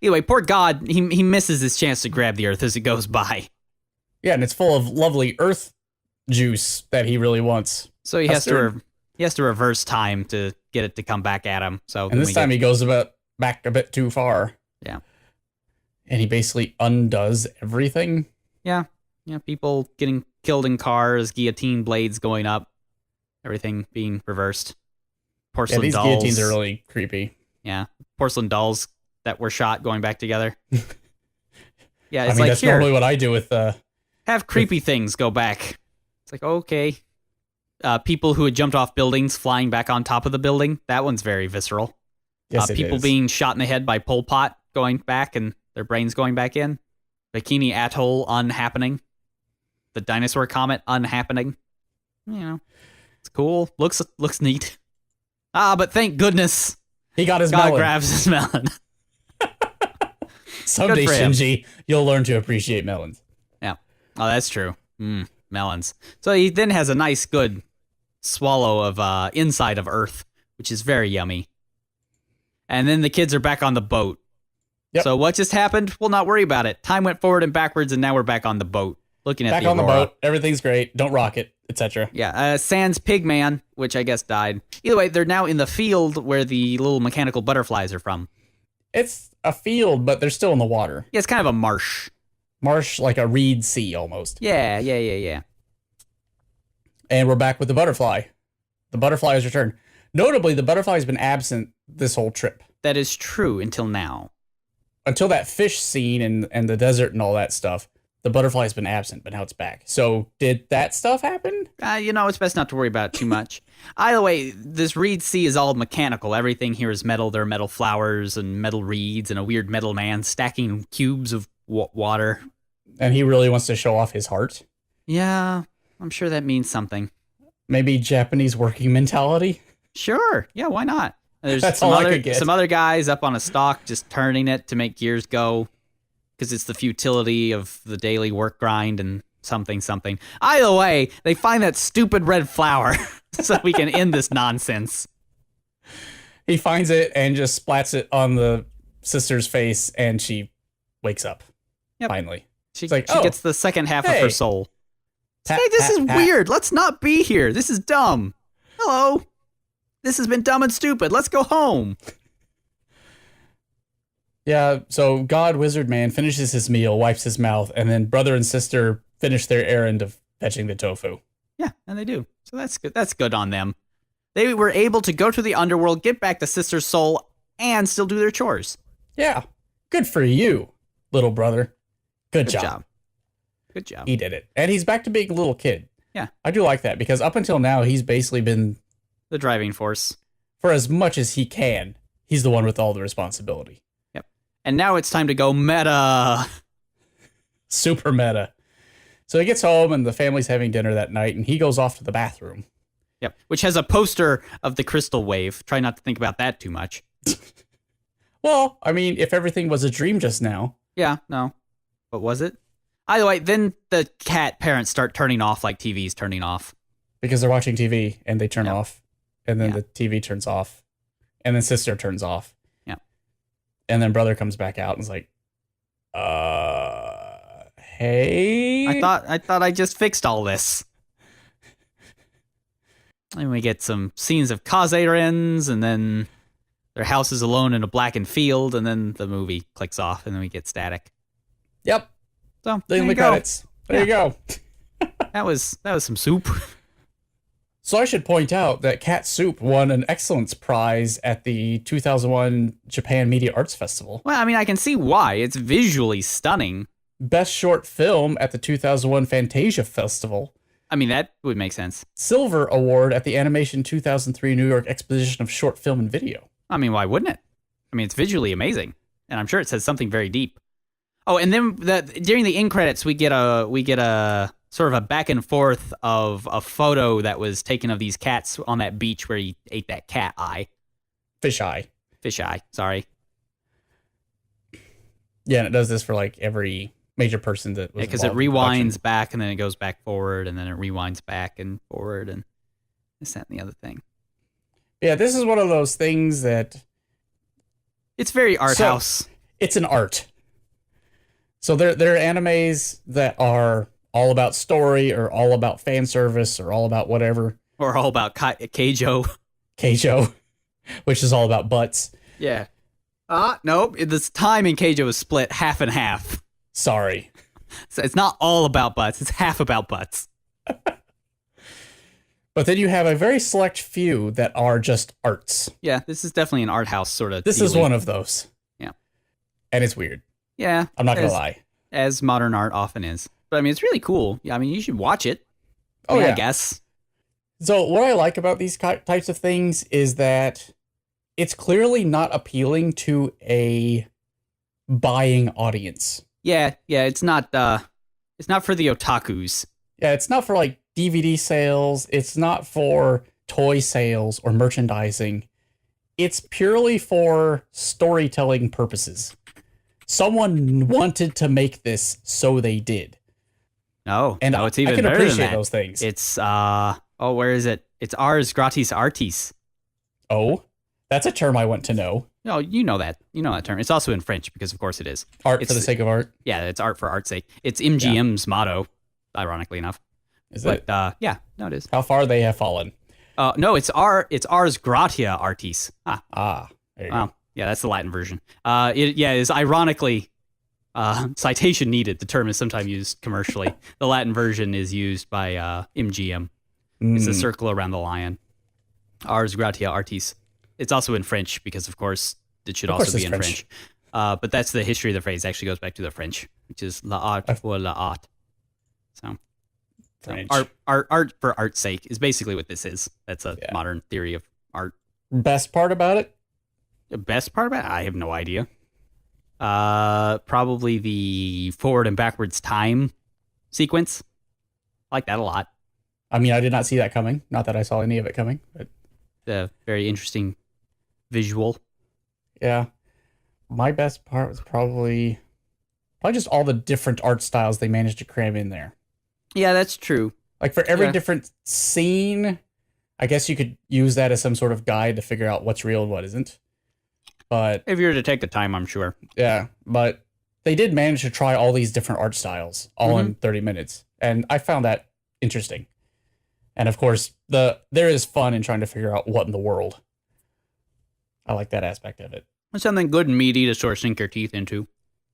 Anyway, poor God, he misses his chance to grab the Earth as it goes by. Yeah, and it's full of lovely Earth juice that he really wants. So he has to reverse time to get it to come back at him. So and this time he goes back a bit too far. Yeah. And he basically undoes everything. Yeah. Yeah, people getting killed in cars, guillotine blades going up, everything being reversed. Porcelain these dolls. guillotines are really creepy. Yeah. Porcelain dolls that were shot going back together. Yeah, it's that's normally what I do with have creepy things go back. It's like, okay. People who had jumped off buildings flying back on top of the building. That one's very visceral. Yes, people being shot in the head by Pol Pot going back and their brains going back in. Bikini Atoll unhappening. The dinosaur comet unhappening. It's cool. Looks neat. But thank goodness he got his God melon. grabs his melon. Someday, Good for him. Shinji, you'll learn to appreciate melons. Yeah. Oh, that's true. Melons. So he then has a nice, good swallow of inside of Earth, which is very yummy. And then the kids are back on the boat. Yep. So what just happened? We'll not worry about it. Time went forward and backwards, and now we're back on the boat, looking at Back the on the aurora. boat. Everything's great. Don't rock it, etc. Yeah, Sans Pigman, which I guess died. Either way, they're now in the field where the little mechanical butterflies are from. It's a field, but they're still in the water. Yeah, it's kind of a marsh. Marsh, like a reed sea almost. Yeah. And we're back with the butterfly. The butterfly has returned. Notably, the butterfly has been absent this whole trip. That is true until now. Until that fish scene and the desert and all that stuff, the butterfly has been absent, but now it's back. So did that stuff happen? It's best not to worry about it too much. Either way, this reed sea is all mechanical. Everything here is metal. There are metal flowers and metal reeds and a weird metal man stacking cubes of water. And he really wants to show off his heart. Yeah, I'm sure that means something. Maybe Japanese working mentality? Sure. Yeah, why not? There's That's some all I could get. Some other guys up on a stalk just turning it to make gears go because it's the futility of the daily work grind and something. Either way, they find that stupid red flower so we can end this nonsense. He finds it and just splats it on the sister's face, and she wakes up. Yep. Finally. She like, gets the second half of her soul. Pat, Hey, this pat, is pat. weird. Let's not be here. This is dumb. Hello. This has been dumb and stupid. Let's go home. Yeah, so God Wizard Man finishes his meal, wipes his mouth, and then brother and sister finish their errand of fetching the tofu. Yeah, and they do. So that's good. That's good on them. They were able to go to the underworld, get back the sister's soul, and still do their chores. Yeah, good for you, little brother. Good job. Good job. He did it. And he's back to being a little kid. Yeah. I do like that because up until now, he's basically been The driving force. For as much as he can, he's the one with all the responsibility. Yep. And now it's time to go meta. Super meta. So he gets home and the family's having dinner that night and he goes off to the bathroom. Yep. Which has a poster of the crystal wave. Try not to think about that too much. Well, I mean, if everything was a dream just now. Yeah, no. But was it? Either way, then the cat parents start turning off like TV's turning off. Because they're watching TV and they turn off. And then the TV turns off. And then sister turns off. Yeah. And then brother comes back out and is like, hey. I thought I just fixed all this. And we get some scenes of Kazerens, and then their house is alone in a blackened field, and then the movie clicks off, and then we get static. Yep. So there you go. There you go. That was some soup. So I should point out that Cat Soup won an Excellence Prize at the 2001 Japan Media Arts Festival. Well, I mean, I can see why. It's visually stunning. Best Short Film at the 2001 Fantasia Festival. I mean, that would make sense. Silver Award at the Animation 2003 New York Exposition of Short Film and Video. I mean, why wouldn't it? I mean, it's visually amazing, and I'm sure it says something very deep. Oh, and then during the end credits, we get a sort of a back and forth of a photo that was taken of these cats on that beach where he ate that cat eye. Fish eye, sorry. Yeah, and it does this for like every major person that was because it rewinds back and then it goes back forward and then it rewinds back and forward and this, that, and the other thing. Yeah, this is one of those things that... It's very art house. It's an art. So there are animes that are all about story or all about fan service or all about whatever. Or all about Keijo. Keijo, which is all about butts. Yeah. Nope. This time in Keijo is split half and half. Sorry. So it's not all about butts. It's half about butts. But then you have a very select few that are just arts. Yeah, this is definitely an art house sort of. This is one of those. Yeah. And it's weird. Yeah. I'm not going to lie. As modern art often is. But I mean, it's really cool. Yeah, I mean, you should watch it. Oh, yeah. I guess. So what I like about these types of things is that it's clearly not appealing to a buying audience. Yeah, it's not for the otakus. Yeah, it's not for like DVD sales, it's not for toy sales or merchandising. It's purely for storytelling purposes. Someone wanted to make this, so they did. No, and it's even I can better appreciate than that. Those things. It's where is it? It's ars gratis artis. Oh, that's a term I want to know. No, you know that term. It's also in French because, of course, it is. Art for the sake of art? Yeah, it's art for art's sake. It's MGM's motto, ironically enough. Is it? Yeah, no, it is. How far they have fallen. No, it's ars gratia artis. There you go. Yeah, that's the Latin version. It is ironically, citation needed. The term is sometimes used commercially. The Latin version is used by MGM. It's a circle around the lion. Ars gratia artis. It's also in French because, of course, it should also be in French. But that's the history of the phrase. It actually goes back to the French, which is l'art pour l'art. So, art for art's sake is basically what this is. That's a modern theory of art. Best part about it? The best part about it? I have no idea. Probably the forward and backwards time sequence. I like that a lot. I mean, I did not see that coming. Not that I saw any of it coming, but the very interesting visual. Yeah. My best part was probably just all the different art styles they managed to cram in there. Yeah, that's true. Like for every different scene, I guess you could use that as some sort of guide to figure out what's real and what isn't. But if you were to take the time, I'm sure. Yeah, but they did manage to try all these different art styles all in 30 minutes. And I found that interesting. And of course, there is fun in trying to figure out what in the world. I like that aspect of it. It's something good and meaty to sort of sink your teeth into.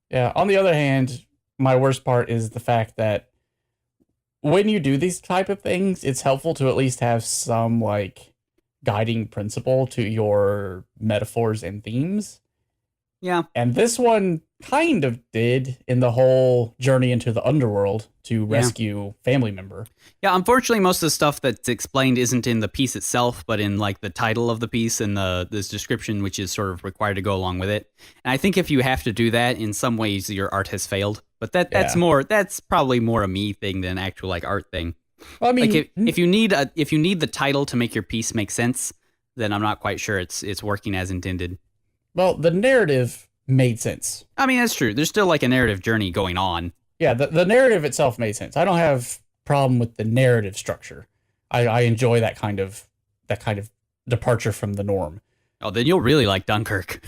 Yeah. On the other hand, my worst part is the fact that when you do these type of things, it's helpful to at least have some like guiding principle to your metaphors and themes. Yeah. And this one kind of did in the whole journey into the underworld to rescue family member. Yeah, unfortunately, most of the stuff that's explained isn't in the piece itself, but in like the title of the piece and this description, which is sort of required to go along with it. And I think if you have to do that, in some ways, your art has failed. But that's probably more a me thing than an actual like art thing. Well, I mean, like if you need the title to make your piece make sense, then I'm not quite sure it's working as intended. Well, the narrative made sense. I mean, that's true. There's still like a narrative journey going on. Yeah, the narrative itself made sense. I don't have problem with the narrative structure. I enjoy that kind of departure from the norm. Oh, then you'll really like Dunkirk.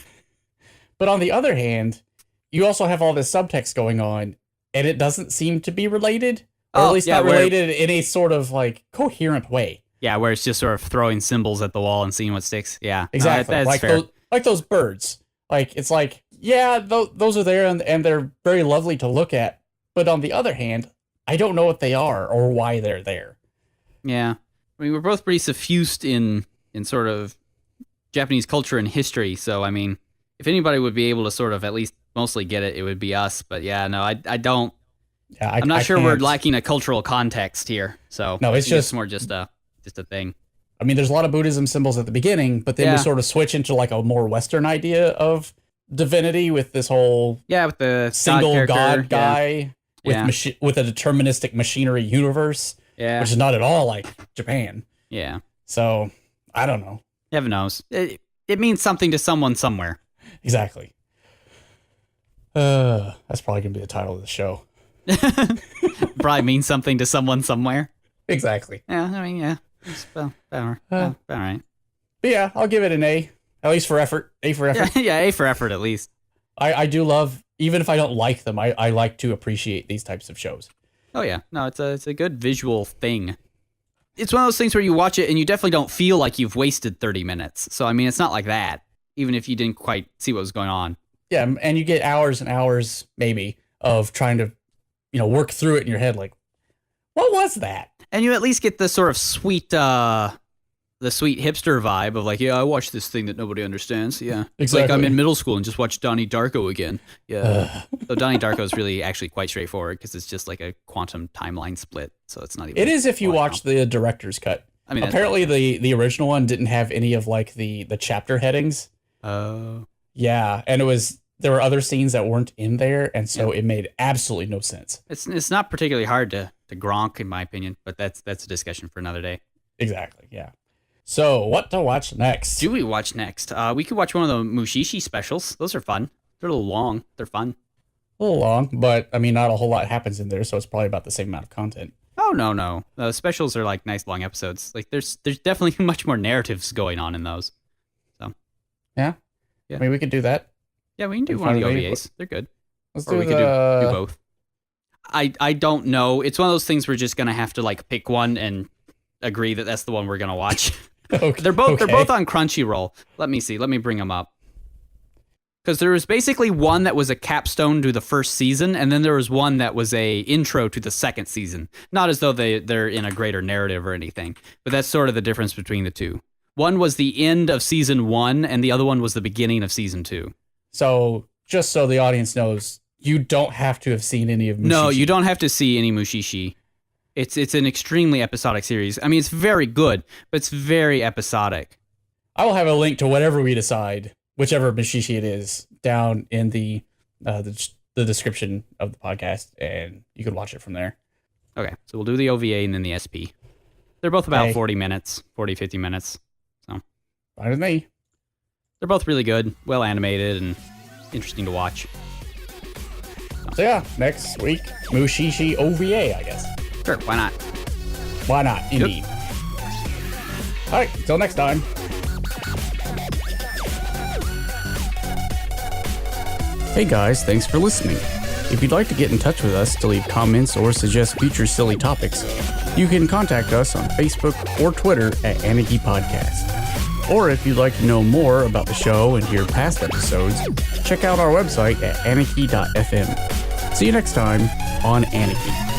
But on the other hand, you also have all this subtext going on, and it doesn't seem to be related, or at least not related in a sort of like coherent way. Yeah, where it's just sort of throwing symbols at the wall and seeing what sticks. Yeah, exactly. No, that's fair. Like those birds. Like it's like, yeah, those are there and they're very lovely to look at. But on the other hand, I don't know what they are or why they're there. Yeah, I mean, we're both pretty suffused in sort of Japanese culture and history. So I mean, if anybody would be able to sort of at least mostly get it, it would be us. But yeah, no, I don't. Yeah, I'm not sure we're lacking a cultural context here. So no, it's more just a thing. I mean, there's a lot of Buddhism symbols at the beginning, but then we sort of switch into like a more Western idea of divinity with this whole with the single God guy with a deterministic machinery universe, which is not at all like Japan. Yeah. So I don't know. Heaven knows. It means something to someone somewhere. Exactly. That's probably gonna be the title of the show. Probably means something to someone somewhere. Exactly. Yeah. I mean, yeah. All right. But yeah, I'll give it an A, at least for effort. A for effort. Yeah, A for effort at least. I do love, even if I don't like them, I like to appreciate these types of shows. Oh yeah, no, it's a good visual thing. It's one of those things where you watch it and you definitely don't feel like you've wasted 30 minutes. So I mean, it's not like that, even if you didn't quite see what was going on. Yeah, and you get hours and hours maybe of trying to, work through it in your head, like, what was that? And you at least get the sort of sweet, the sweet hipster vibe of like, yeah, I watched this thing that nobody understands. Yeah, it's like I'm in middle school and just watched Donnie Darko again. Yeah, so Donnie Darko is really actually quite straightforward because it's just like a quantum timeline split. So it's not even. It is if you watch the director's cut. I mean, apparently the original one didn't have any of like the chapter headings. Oh. Yeah, and there were other scenes that weren't in there, and so it made absolutely no sense. It's not particularly hard to Gronk, in my opinion, but that's a discussion for another day. Exactly, yeah. So, what to watch next? Do we watch next? We could watch one of the Mushishi specials. Those are fun. They're a little long. They're fun. A little long, but, I mean, not a whole lot happens in there, so it's probably about the same amount of content. Oh, no. The specials are, like, nice long episodes. Like, there's definitely much more narratives going on in those. So. Yeah? I mean, we could do that. Yeah, we can do one of the OVAs. They're good. We could do both. I don't know. It's one of those things we're just gonna have to like pick one and agree that that's the one we're gonna watch. Okay. They're both on Crunchyroll. Let me see. Let me bring them up. Because there was basically one that was a capstone to the first season, and then there was one that was a intro to the second season. Not as though they're in a greater narrative or anything, but that's sort of the difference between the two. One was the end of season 1, and the other one was the beginning of season 2. So, just so the audience knows, you don't have to have seen any of Mushishi. No, you don't have to see any Mushishi. It's an extremely episodic series. I mean, it's very good, but it's very episodic. I will have a link to whatever we decide, whichever Mushishi it is, down in the description of the podcast, and you can watch it from there. Okay, so we'll do the OVA and then the SP. They're both about 40 minutes, 40, 50 minutes. So fine with me. They're both really good, well animated, and interesting to watch. So yeah, next week, Mushishi OVA, I guess. Sure, why not? Why not, indeed. Yep. All right, until next time. Hey guys, thanks for listening. If you'd like to get in touch with us to leave comments or suggest future silly topics, you can contact us on Facebook or Twitter at Aniki Podcast. Or if you'd like to know more about the show and hear past episodes, check out our website at aniki.fm. See you next time on Aniki.